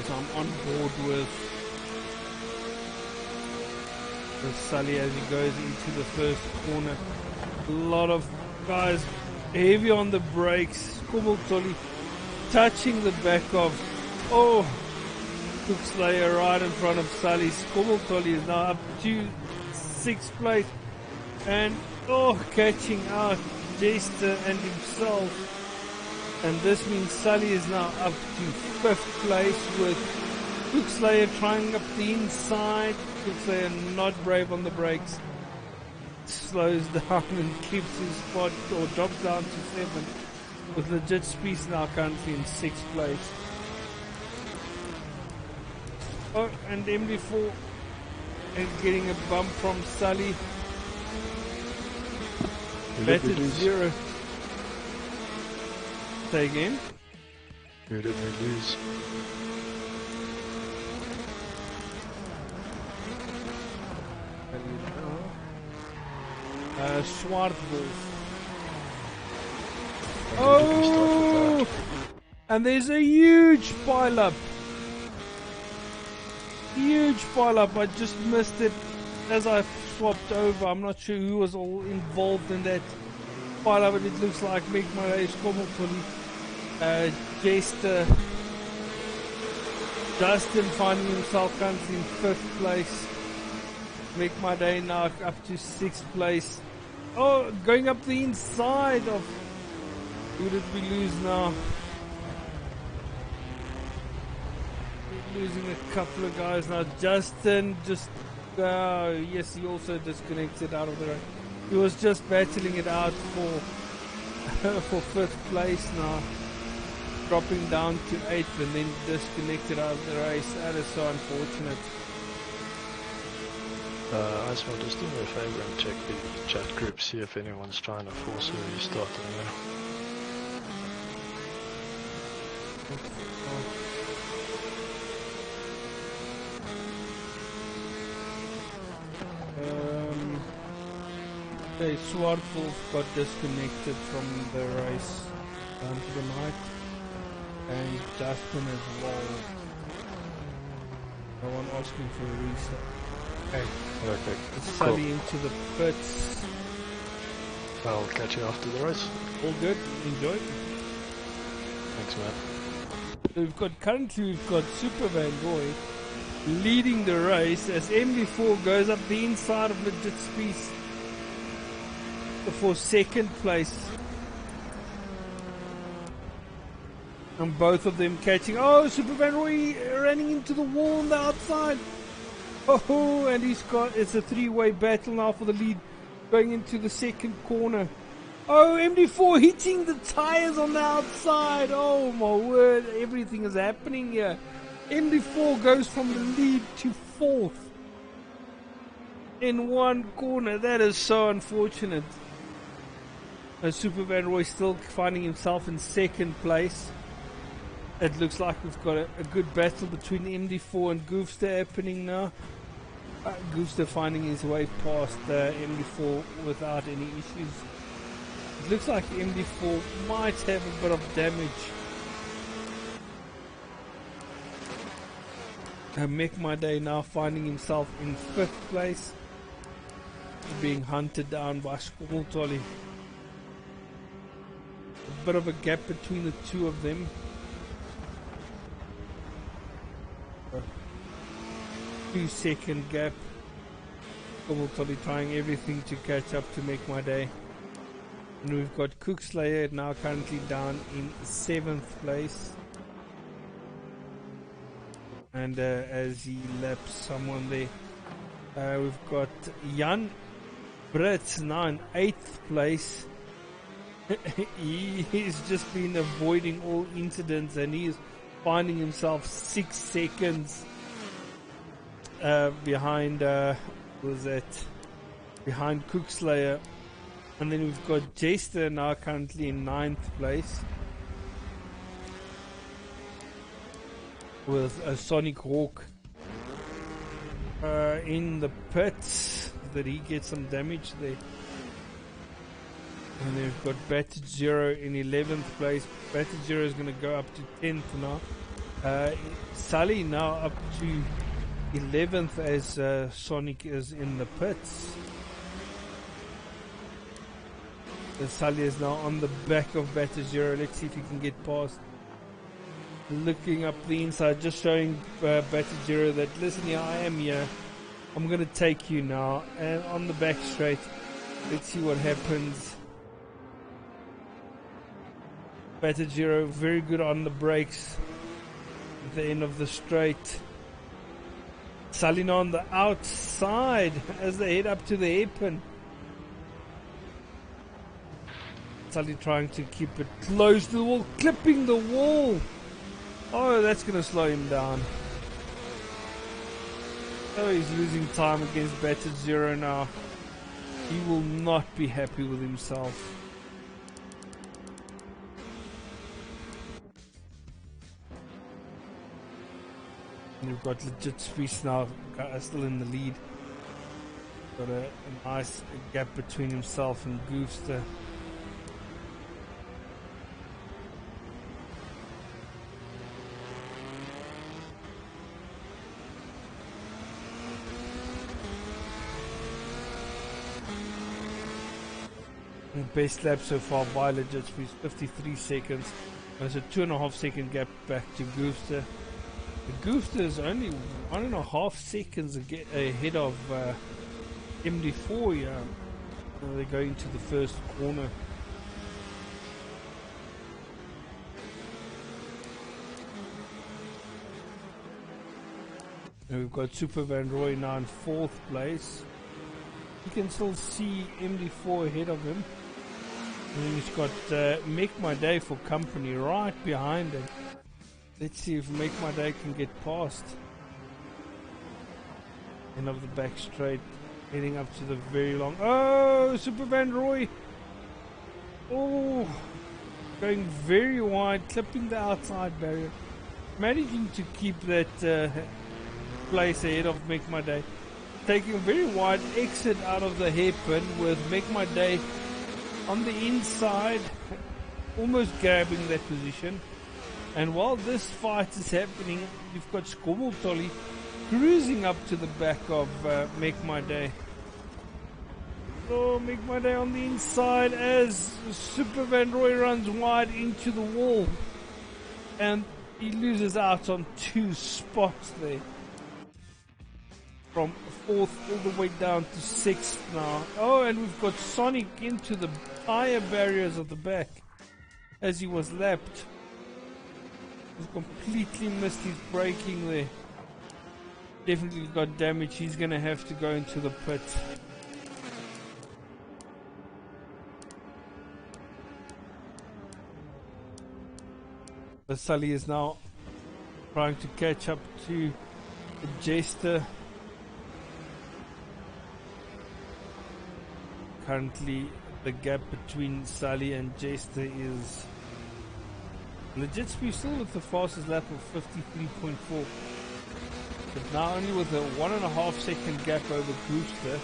So I'm on board with Sully as he goes into the first corner. A lot of guys heavy on the brakes. Skommeltolly touching the back of Cookslayer right in front of Sully. Skommeltolly is now up to 6th place and catching out Jester and himself. And this means Sully is now up to 5th place with Cookslayer trying up the inside. Cookslayer not brave on the brakes. Slows down and keeps his spot, or drops down to 7th. With legit speed now currently in 6th place. Oh, and MD4 is getting a bump from Sully. Batted 0. Say again? Who did they lose? Schwarzwolf. When did we start with that? And there's a huge pile-up. Huge pile-up. I just missed it as I swapped over. I'm not sure who was all involved in that pile-up, but it looks like Mick Murray, Skommeltoli, Jester, Justin finding himself currently in 5th place. Mick Murray now up to 6th place. Oh, going up the inside of... Who did we lose now? We're losing a couple of guys now. Justin just... yes, he also disconnected out of the race. He was just battling it out for for 5th place now. Dropping down to 8th and then disconnected out of the race. That is so unfortunate. Icemore, just do me a favor and check the chat group, see if anyone's trying to force a restart in there. Okay, Swartwolf got disconnected from the race down to the night, and Justin as well. No one asking for a restart. Okay. It's Sully into the pits. I'll catch you after the race. All good. Enjoy. Thanks, man. Currently we've got Super Van Boy leading the race as MD4 goes up the inside of Legit Space for 2nd place. And both of them catching. Oh, Super Van Roy running into the wall on the outside. Oh, and it's a 3-way battle now for the lead, going into the 2nd corner. Oh, MD4 hitting the tires on the outside. Oh my word, everything is happening here. MD4 goes from the lead to 4th in one corner. That is so unfortunate. Super Van Roy still finding himself in 2nd place. It looks like we've got a good battle between MD4 and Goofster happening now. Goofster finding his way past MD4 without any issues. It looks like MD4 might have a bit of damage. Mick My Day now finding himself in 5th place, being hunted down by Skoltolly. A bit of a gap between the two of them. 2-second gap. Skoltolly trying everything to catch up to Make My Day. And we've got Cookslayer now currently down in 7th place. And as he laps someone there, we've got Jan Brits now in 8th place. He's just been avoiding all incidents and he is finding himself 6 seconds behind behind Cookslayer. And then we've got Jester now currently in 9th place with a Sonic Hawk in the pits. That he gets some damage there. And then we've got Battered Zero in 11th place. Battered Zero is going to go up to 10th now. Sully now up to 11th as Sonic is in the pits. Sully is now on the back of Battered Zero. Let's see if he can get past. Looking up the inside, just showing Battered Zero that, listen here, I am here. I'm going to take you now. And on the back straight, let's see what happens. Battered Zero very good on the brakes at the end of the straight. Sully now on the outside as they head up to the hairpin. Sully trying to keep it close to the wall, clipping the wall. Oh, that's going to slow him down. Oh, he's losing time against Battered Zero now. He will not be happy with himself. And we've got Legit Space now still in the lead. Got a nice gap between himself and Goofster. Best lap so far by Legit Speed, 53 seconds. There's a 2.5 second gap back to Goofster. Goofster is only 1.5 seconds ahead of MD4 here. They're going to the first corner. And we've got Super Van Roy now in 4th place. You can still see MD4 ahead of him. And then he's got Make My Day for company right behind him. Let's see if Make My Day can get past. End of the back straight, heading up to the very long. Oh, Super Van Roy! Oh, going very wide, clipping the outside barrier, managing to keep that place ahead of Make My Day. Taking a very wide exit out of the hairpin with Make My Day on the inside, almost grabbing that position. And while this fight is happening, you've got Skommeltolly cruising up to the back of Make My Day. Oh, Make My Day on the inside as Super Van Roy runs wide into the wall. And he loses out on 2 spots there. From 4th all the way down to 6th now. Oh, and we've got Sonic into the tire barriers of the back as he was lapped. He's completely missed his braking there. Definitely got damage. He's going to have to go into the pit. The Sully is now trying to catch up to the Jester. Currently, the gap between Sully and Jester is Legit Speed still with the fastest lap of 53.4. But now only with a 1.5 second gap over Goofster.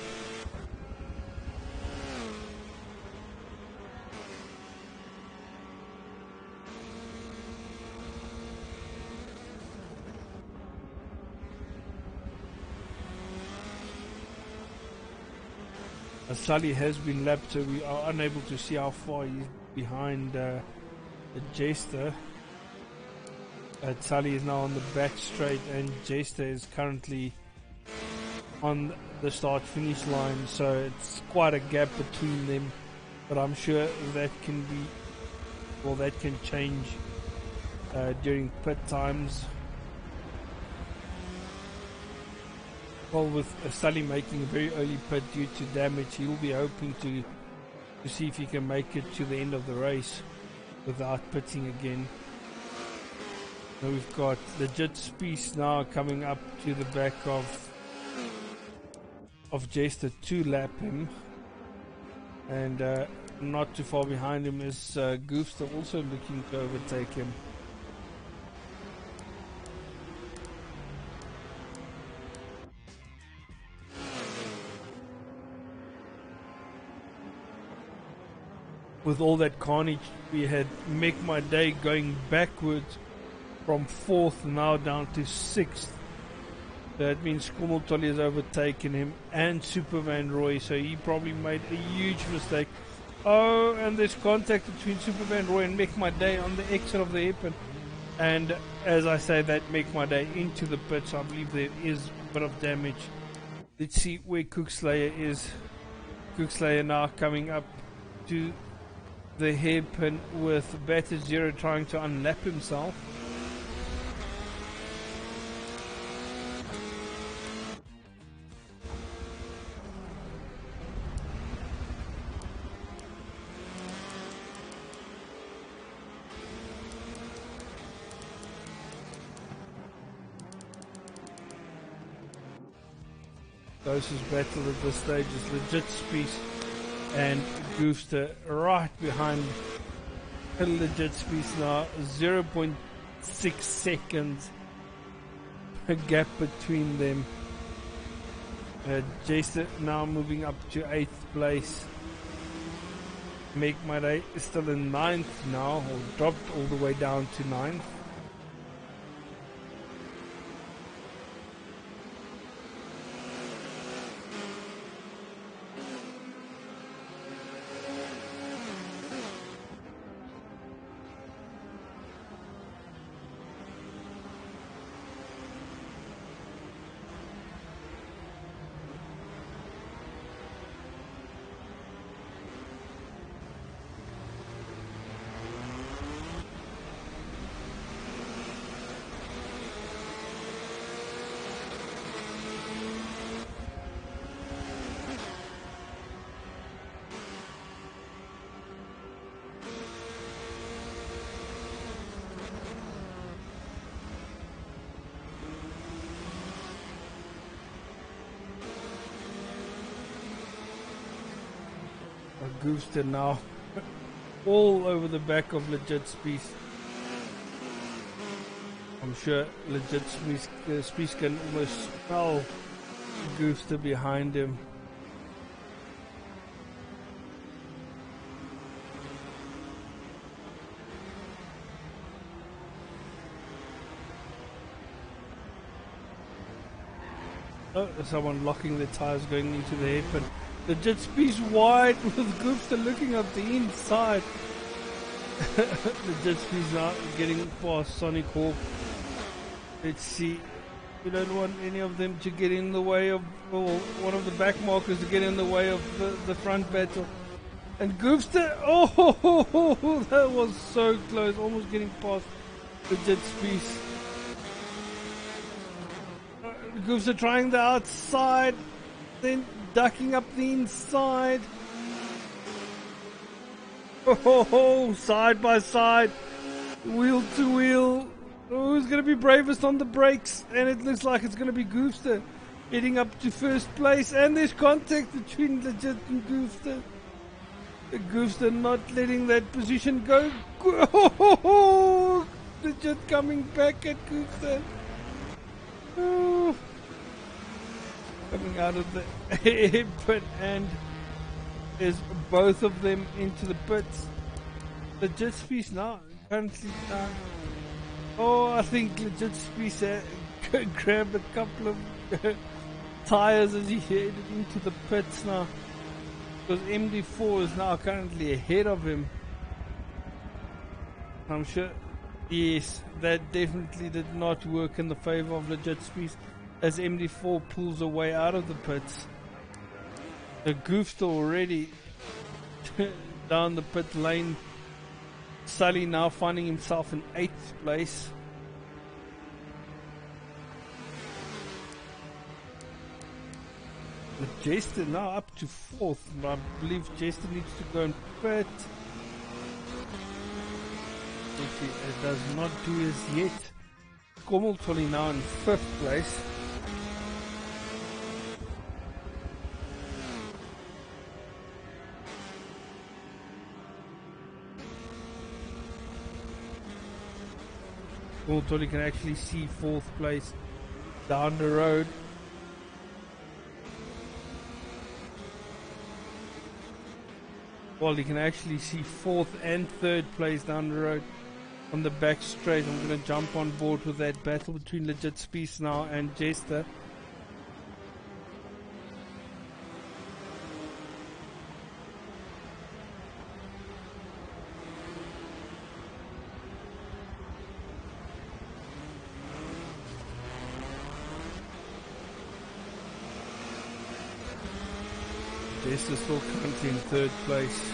Sully has been lapped, so we are unable to see how far he's behind the Jester. Sully is now on the back straight, and Jester is currently on the start-finish line, so it's quite a gap between them. But I'm sure that can be, well, that can change during pit times. Well, with Sully making a very early pit due to damage, he'll be hoping to see if he can make it to the end of the race without pitting again. So we've got Legit Speed now coming up to the back of Jester to lap him, and not too far behind him is Goofster, also looking to overtake him. With all that carnage, we had Make My Day going backwards from 4th now down to 6th. That means Skommeltolly has overtaken him and Super Van Roy, so he probably made a huge mistake. Oh, and there's contact between Super Van Roy and Make My Day on the exit of the hairpin. And as I say, that Make My Day into the pit, so I believe there is a bit of damage. Let's see where Cookslayer is. Cookslayer now coming up to the hairpin with Batter Zero trying to unlap himself. Closest battle at this stage is Legit Speed and Goofster right behind Legit Speed now. 0.6 seconds a gap between them. Jason now moving up to 8th place. Make My Day is still in 9th now, or dropped all the way down to 9th. Goofster now all over the back of Legit Spies. I'm sure Legit Spies can almost smell Goofster behind him. Oh, someone locking their tires going into the hairpin. The jet speeds wide with Goofster looking at the inside. The jet speeds now getting past Sonic Hawk. Let's see. We don't want any of them to get in the way of, well, one of the back markers to get in the way of the front battle. And Goofster, oh, that was so close, almost getting past the jet speeds. Goofster trying the outside, then ducking up the inside. Oh, side by side, wheel to wheel. Who's going to be bravest on the brakes? And it looks like it's going to be Goofster heading up to first place. And there's contact between Legit and Goofster. Goofster not letting that position go. Oh, Legit coming back at Goofster. Oh. Coming out of the air pit, and there's both of them into the pits. Legit Spies now currently down. Oh, I think Legit Spies grabbed a couple of tires as he headed into the pits now, because MD4 is now currently ahead of him. I'm sure, yes, that definitely did not work in the favor of Legit Spies, as MD4 pulls away out of the pits. The Goofster already down the pit lane. Sully now finding himself in 8th place. But Jester now up to 4th. I believe Jester needs to go and pit. Actually, it does not do as yet. Kommeltolly now in 5th place. Kommeltolly can actually see 4th place down the road. Well, you can actually see 4th and 3rd place down the road on the back straight. I'm going to jump on board with that battle between Legit Spies now and Jester. Jester still currently in 3rd place.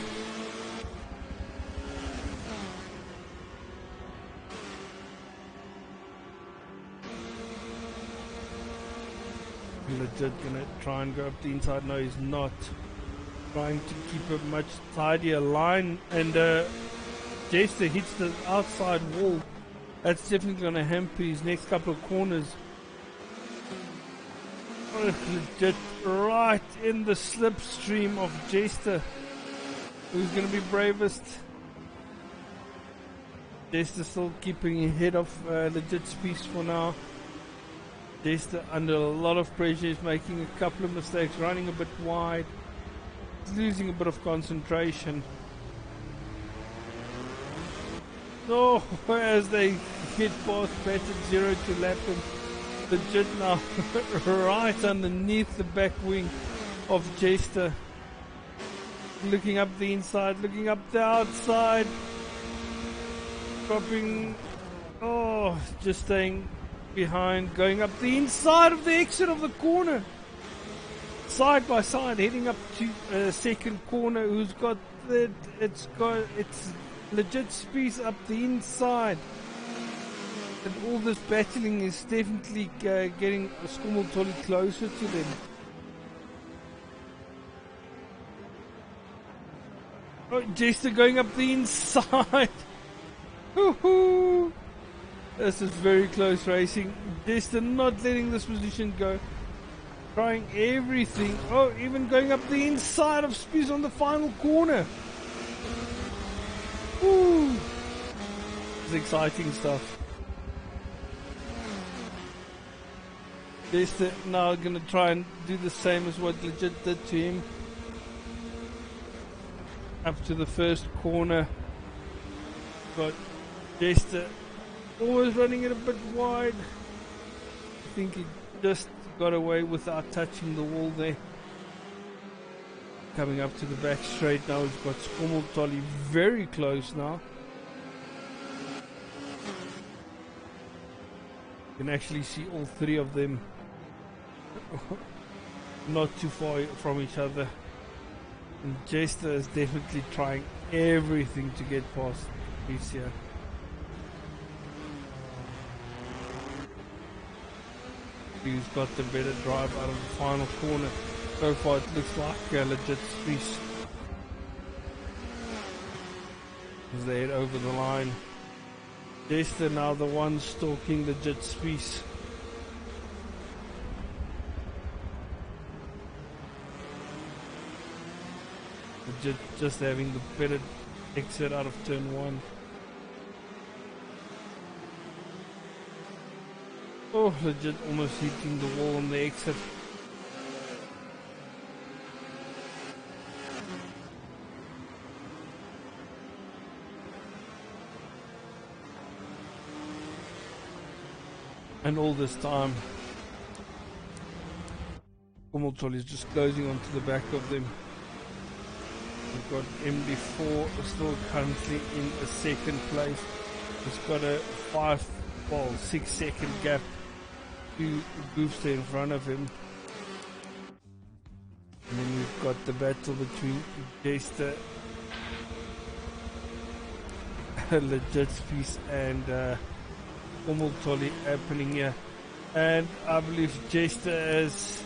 Legit gonna try and go up the inside. No, he's not. Trying to keep a much tidier line, and Jester hits the outside wall. That's definitely gonna hamper his next couple of corners. Legit right in the slipstream of Jester. Who's gonna be bravest? Jester still keeping ahead of Legit Spies for now. Jester under a lot of pressure is making a couple of mistakes, running a bit wide, losing a bit of concentration. So as they get past batted zero to lap him, legit now right underneath the back wing of Jester. Looking up the inside, looking up the outside, dropping, just staying behind, going up the inside of the exit of the corner, side by side, heading up to second corner. Who's got that? It's legit space up the inside, and all this battling is definitely getting Skomoltoli closer to them. Oh, Jester going up the inside. This is very close racing. Jester not letting this position go. Trying everything. Oh, even going up the inside of Spies on the final corner. Woo! It's exciting stuff. Jester now going to try and do the same as what Legit did to him. Up to the first corner, but Jester always running it a bit wide. I think he just got away without touching the wall there. Coming up to the back straight now, we've got Skomoltoli very close now. You can actually see all three of them not too far from each other. And Jester is definitely trying everything to get past Spies here. Who's got the better drive out of the final corner. So far it looks like a legit Spies as they head over the line. Jester now the one stalking legit Spies. Just having the better exit out of turn one. Oh, legit almost hitting the wall on the exit. And all this time, Skomoltoli is just closing onto the back of them. We've got MD4 still currently in a second place. He's got a 6 second gap to Goofster in front of him. And then we've got the battle between Jester, Legit Spies, and Skomoltoli happening here. And I believe Jester has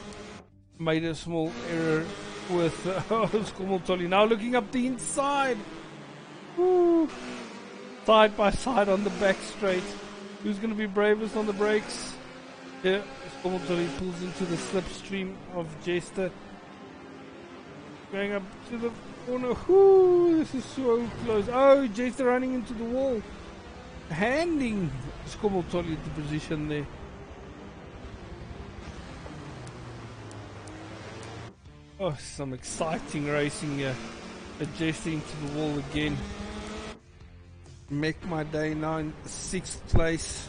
made a small error with Skomoltoli now looking up the inside. Woo. Side by side on the back straight. Who's going to be bravest on the brakes? Yeah, Skomoltoli pulls into the slipstream of Jester. Going up to the corner. Whoo, this is so close. Oh, Jester running into the wall. Handing Skomoltoli the position there. Oh, some exciting racing here. Adjusting to the wall again. Make my day now in 6th place.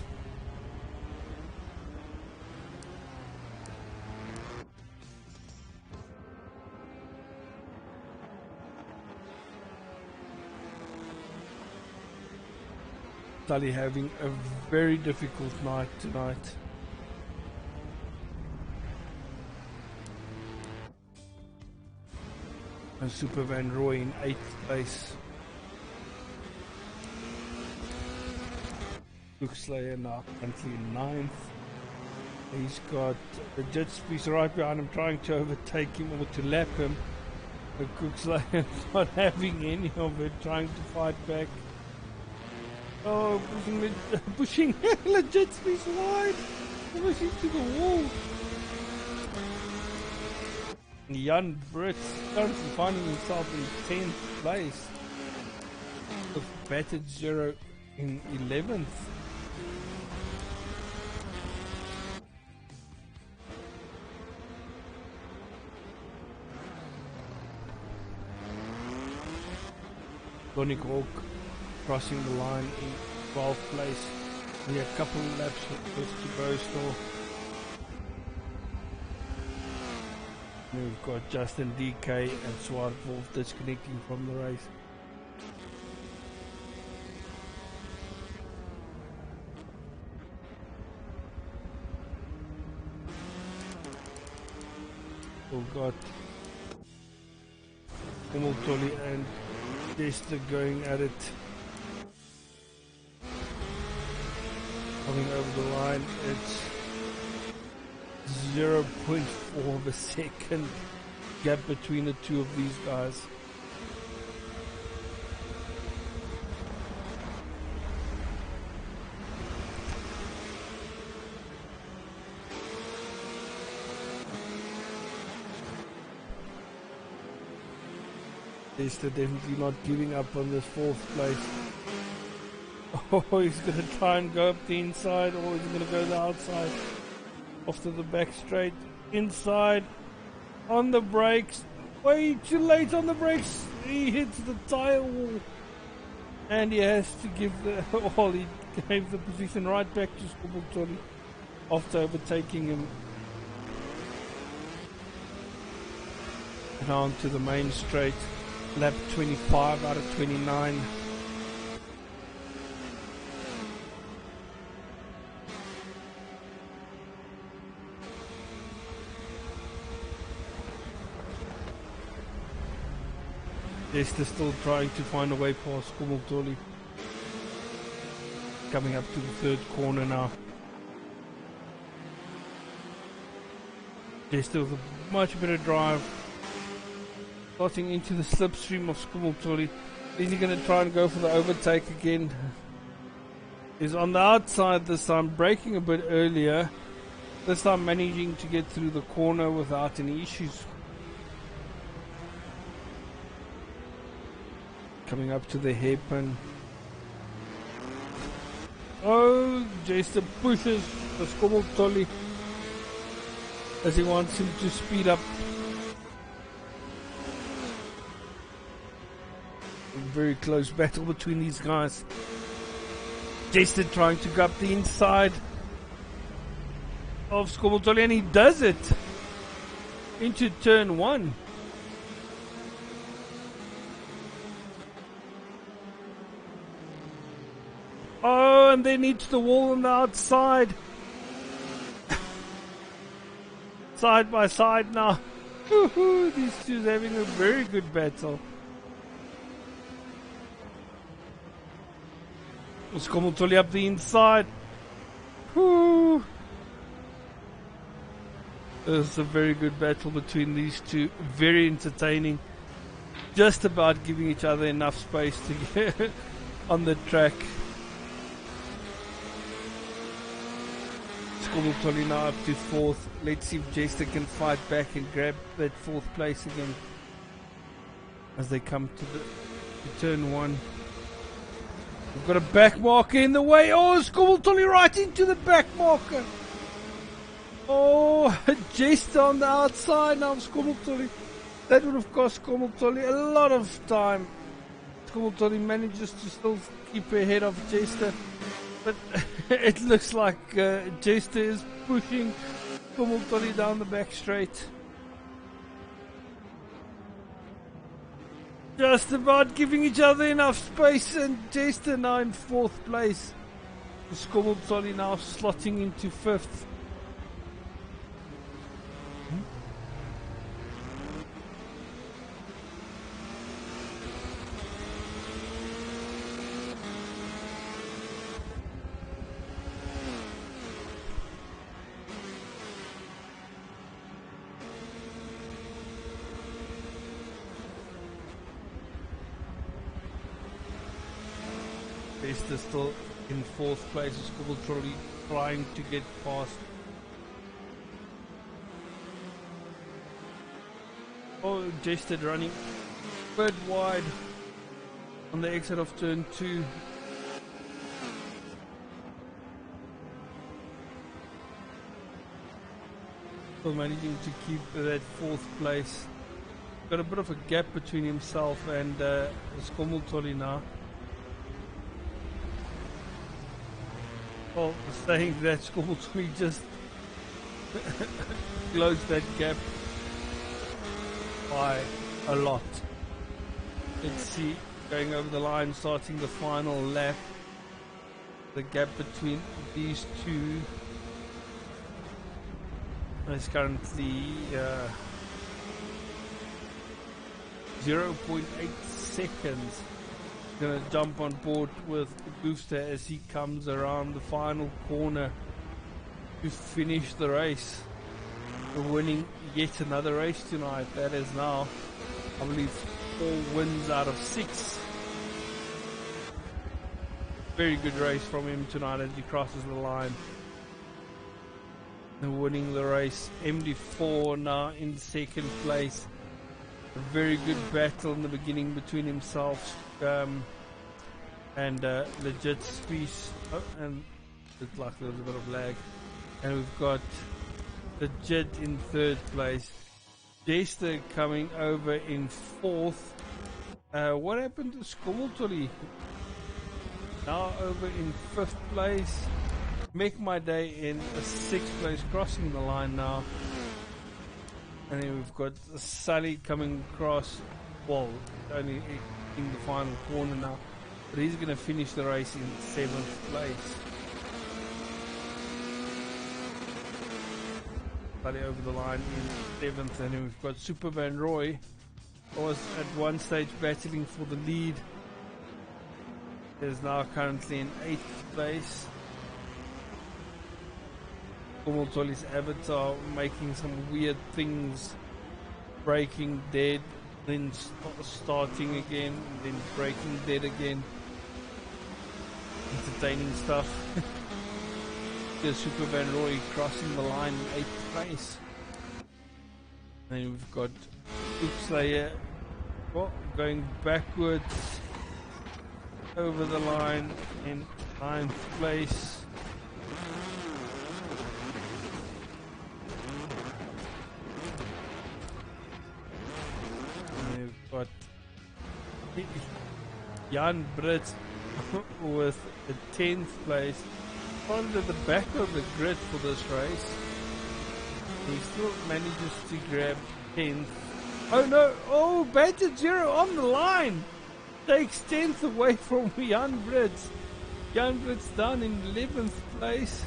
Tully having a very difficult night tonight. And Super Van Roy in 8th place. Slayer now currently in 9th. He's got the Jet Spies right behind him trying to overtake him or to lap him. The Slayer not having any of it, trying to fight back. Oh, pushing Legit Spies wide, almost into the wall. Jan Brits currently finding himself in 10th place with batted 0 in 11th. Donny Hawk crossing the line in 12th place. We have a couple of laps left to go still. We've got Justin DK and Swart Wolf disconnecting from the race. We've got Kumultoli and Jester going at it. Coming over the line, it's 0.4 of a second gap between the two of these guys. Jester definitely not giving up on this 4th place. Oh, he's going to try and go up the inside, or he's going to go the outside. Off to the back straight, inside, on the brakes, way too late on the brakes, he hits the tyre wall, and he has to give the, well, he gave the position right back to Skubbeltolly after overtaking him. And on to the main straight, lap 25 out of 29. Jester still trying to find a way past Kumultoli. Coming up to the 3rd corner now. Jester with a much better drive. Starting into the slipstream of Kumultoli. Is he going to try and go for the overtake again? He's on the outside this time, braking a bit earlier. This time managing to get through the corner without any issues. Coming up to the hairpin. Oh, Jester pushes the Skubbeltolly as he wants him to speed up. A very close battle between these guys. Jester trying to go up the inside of Skubbeltolly, and he does it into turn 1. Oh, and then hits the wall on the outside. Side by side now. These two having a very good battle. Skubbeltolly up the inside. Whew. It's a very good battle between these two. Very entertaining. Just about giving each other enough space to get on the track. Skubbeltolly now up to 4th. Let's see if Jester can fight back and grab that 4th place again as they come to turn 1. We've got a back marker in the way. Oh, Skubbeltolly right into the back marker. Oh, Jester on the outside now of Skubbeltolly. That would have cost Skubbeltolly a lot of time. Skubbeltolly manages to still keep ahead of Jester. But it looks like Jester is pushing Skubbeltolly down the back straight. Just about giving each other enough space, and Jester now in 4th place. Skubbeltolly now slotting into 5th. Jester still in 4th place. Skubbeltolly trying to get past. Oh, Jester running a bit wide on the exit of turn 2. Still managing to keep that 4th place. got a bit of a gap between himself and Skomultoli now. Well, saying that Skomultoli just closed that gap by a lot. Let's see, going over the line, starting the final lap. The gap between these two is currently 0.8 seconds. Gonna jump on board with Booster as he comes around the final corner to finish the race. We're winning yet another race tonight. That is now, I believe, 4 wins out of 6. Very good race from him tonight as he crosses the line. And winning the race. MD4 now in second place. A very good battle in the beginning between himself and Legit Squeeze. Oh, and looks like there was a bit of lag. And we've got Legit in third place. Jester coming over in fourth. What happened to Skomultoli? Now over in 5th place. Make My Day in 6th place, crossing the line now. And then we've got Sully coming across, well, only in the final corner now. But he's going to finish the race in 7th place. Sully over the line in 7th. And then we've got Super Van Roy, who was at one stage battling for the lead. Is now currently in 8th place. Skomultoli's avatar making some weird things, breaking dead, then starting again, then breaking dead again. Entertaining stuff. There's Super Van Roy crossing the line in 8th place. Then we've got Oopslayer, well, going backwards over the line in 9th place. And we've got Jan Brits with a 10th place. Followed at the back of the grid for this race. He still manages to grab 10th. Oh no! Oh, Badger Zero on the line! Takes 10th away from Jan Brits. Jan Brits down in 11th place.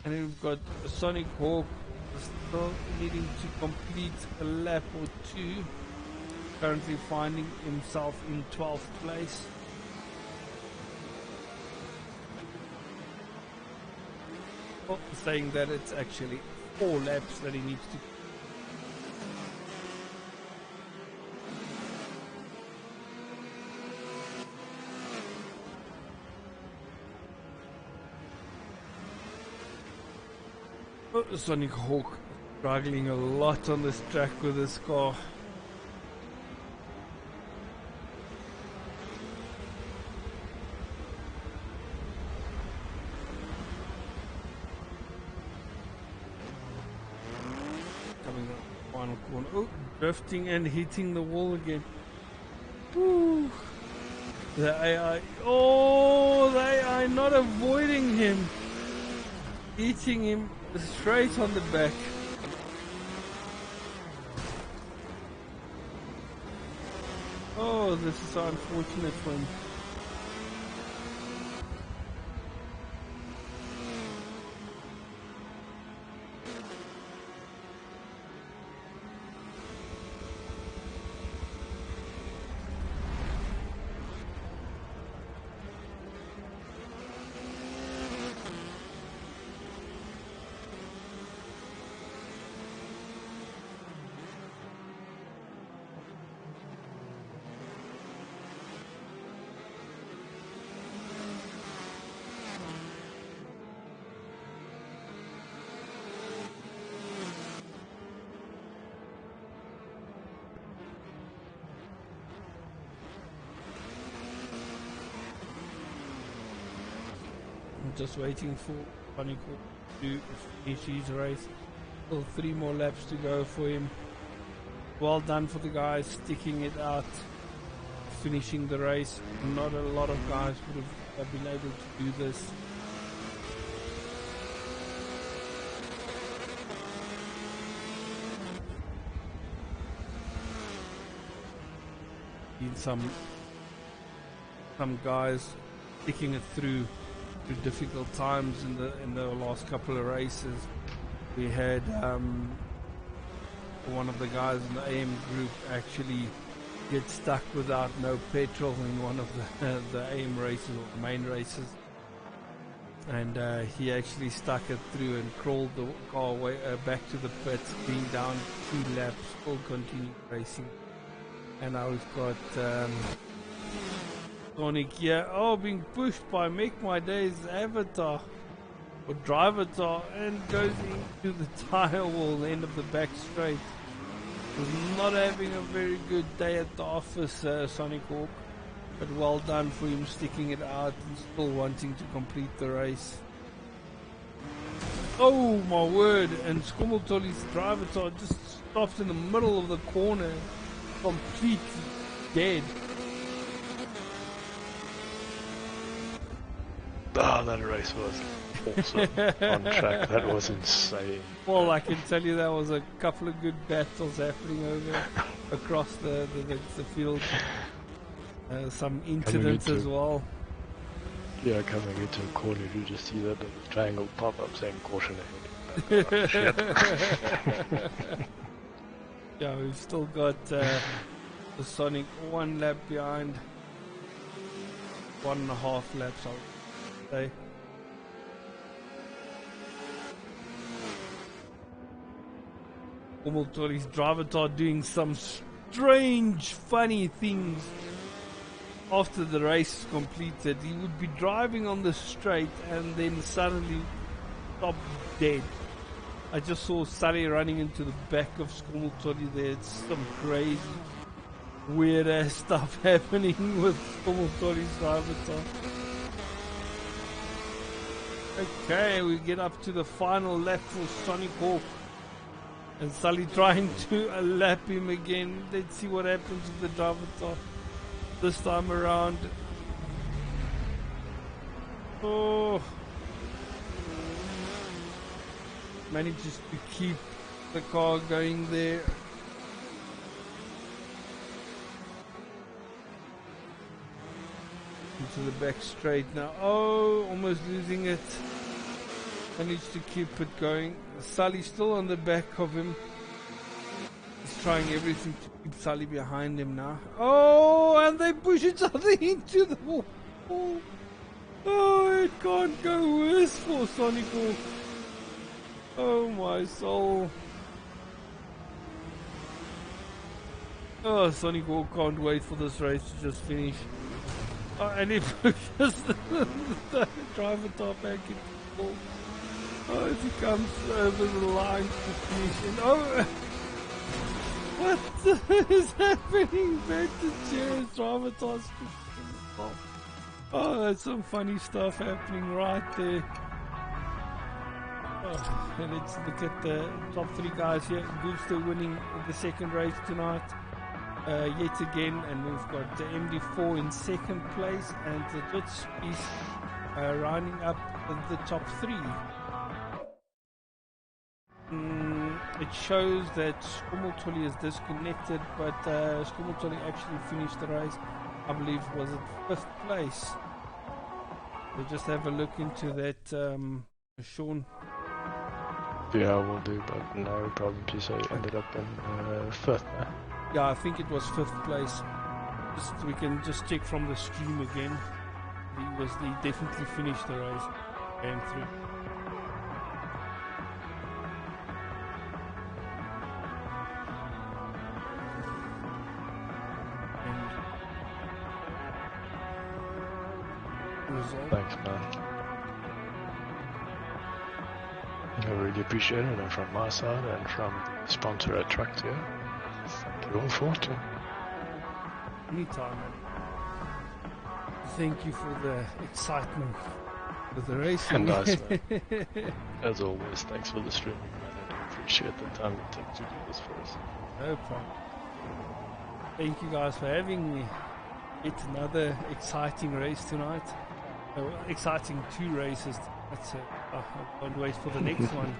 And then we've got Sonic Hawk still needing to complete a lap or 2. Currently finding himself in 12th place. Well, saying that it's actually 4 laps that he needs to. Sonic Hawk struggling a lot on this track with this car. Coming up the final corner. Oh, drifting and hitting the wall again. Woo. The AI. Oh, the AI not avoiding him. Eating him straight on the back. Oh, this is so unfortunate for him. Just waiting for Panico to finish his race. Still 3 more laps to go for him. well done for the guys sticking it out, finishing the race. Not a lot of guys would have been able to do this. Been some guys sticking it through difficult times in the last couple of races. We had one of the guys in the AM group actually get stuck without no petrol in one of the AM races, or the main races, and he actually stuck it through and crawled the car way back to the pits, being down 2 laps, still continued racing. And I was got Sonic here, being pushed by Make My Day's avatar or drivatar, and goes into the tire wall, the end of the back straight. Was not having a very good day at the office, Sonic Hawk, but well done for him sticking it out and still wanting to complete the race. Oh my word, and Skommeltolly's drivatar just stopped in the middle of the corner, completely dead. Oh, that race was awesome. On track, that was insane. Well, I can tell you there was a couple of good battles happening across the field. Some incidents as well. Yeah, coming into a corner, you just see that little triangle pop up saying caution ahead. Yeah, we've still got the Sonic 1 lap behind. 1.5 laps, I would say. Skommeltolly's drivatar doing some strange, funny things. After the race is completed, he would be driving on the straight and then suddenly stop dead. I just saw Sully running into the back of Skommeltolly there. It's some crazy, weird ass stuff happening with Skommeltolly's drivatar. Okay, we get up to the final lap for Sonic Hawk. And Sully trying to lap him again. Let's see what happens with the drivatar this time around. Oh, manages to keep the car going there. Into the back straight now. Oh, almost losing it. Managed to keep it going. Sully still on the back of him. He's trying everything to keep Sully behind him now. Oh, and they push each other into the wall. Oh, it can't go worse for Sonic Hawk. Oh my soul. Oh, Sonic Hawk can't wait for this race to just finish. Oh, and he pushes the drivatar back into the wall. Oh, as he comes over the line to finish. And oh, what is happening back to Jared's drivatar? Oh, that's some funny stuff happening right there. Oh, and let's look at the top 3 guys here. Gooster winning the second race tonight. Yet again, and we've got the MD4 in second place, and the Dutch is rounding up the top 3. It shows that Skommeltolly is disconnected, but Skommeltolly actually finished the race, I believe, was at 5th place. We'll just have a look into that, Sean. Yeah, we'll do, but no problem. You say ended up in 5th now. Yeah, I think it was 5th place. We can just check from the stream again. He definitely finished the race. Came through. Result. Thanks, man. I really appreciate it, and from my side and from the sponsor at Tractor. Thank you all for watching. Anytime. Thank you for the excitement with the racing. And nice, man. As always, thanks for the streaming, man. I do appreciate it. appreciate the time you took to do this for us. No problem. Thank you guys for having me. It's another exciting race tonight. Exciting 2 races. That's I can't wait for the next one.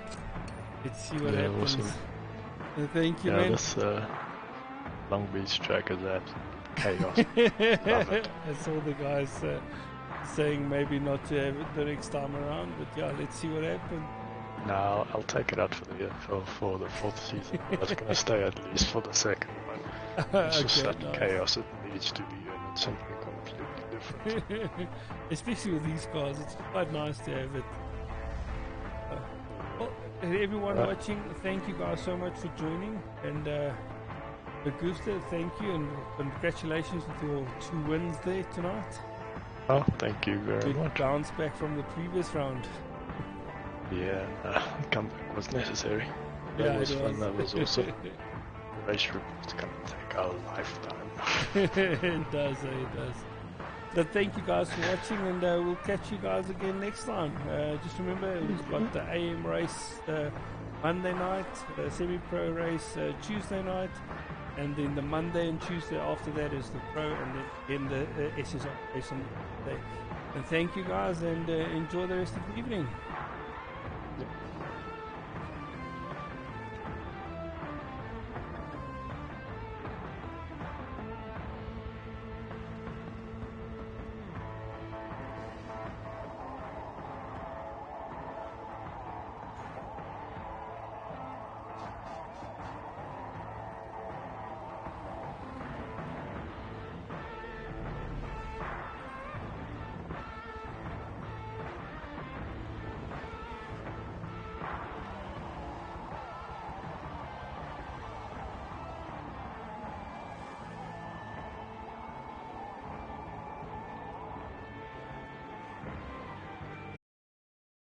Let's see what happens. Awesome. Thank you, man. This Long Beach track is absolute chaos. Love it. I saw the guys saying maybe not to have it the next time around, but yeah, let's see what happens. No, I'll take it out for the 4th season. It's going to stay at least for the 2nd one. It's just Okay, that nice. chaos it needs to be, and it's something completely different. Especially with these cars, it's quite nice to have it. Well, everyone watching, thank you guys so much for joining, and Augusta, thank you, and congratulations with your 2 wins there tonight. Oh, thank you very Good much. bounce back from the previous round. Yeah, comeback was necessary. Yeah, That was it fun, was. that was awesome. The race report's going to take our lifetime. It does, it does. But thank you guys for watching, and we'll catch you guys again next time. Just remember, we've got the AM race Monday night, the semi-pro race Tuesday night, and then the Monday and Tuesday after that is the pro, and then again the SSR race on Monday. And thank you guys, and enjoy the rest of the evening.